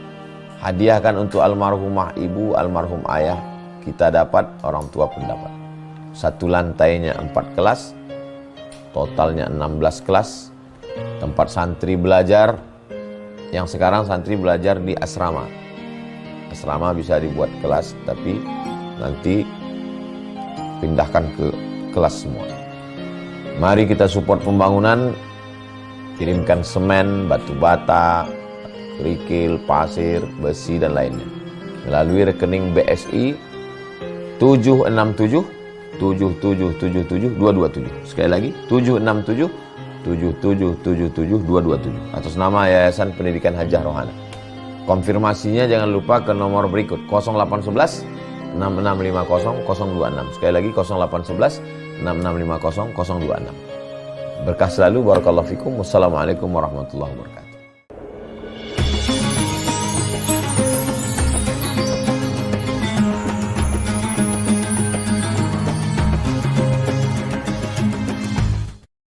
Hadiahkan untuk almarhumah ibu, almarhum ayah. Kita dapat, orang tua pun dapat. Satu lantainya 4 kelas, totalnya 16 kelas. Tempat santri belajar. Yang sekarang santri belajar di asrama. Asrama bisa dibuat kelas, tapi nanti pindahkan ke kelas semua. Mari kita support pembangunan. Kirimkan semen, batu bata, kerikil, pasir, besi, dan lainnya melalui rekening BSI 767 7777227. Sekali lagi 767 7777227 atas nama Yayasan Pendidikan Hajah Rohana. Konfirmasinya jangan lupa ke nomor berikut 0811 6650 026. Sekali lagi 0811 6650 026. Berkah selalu, barakallahu fikum. Wassalamualaikum warahmatullahi wabarakatuh.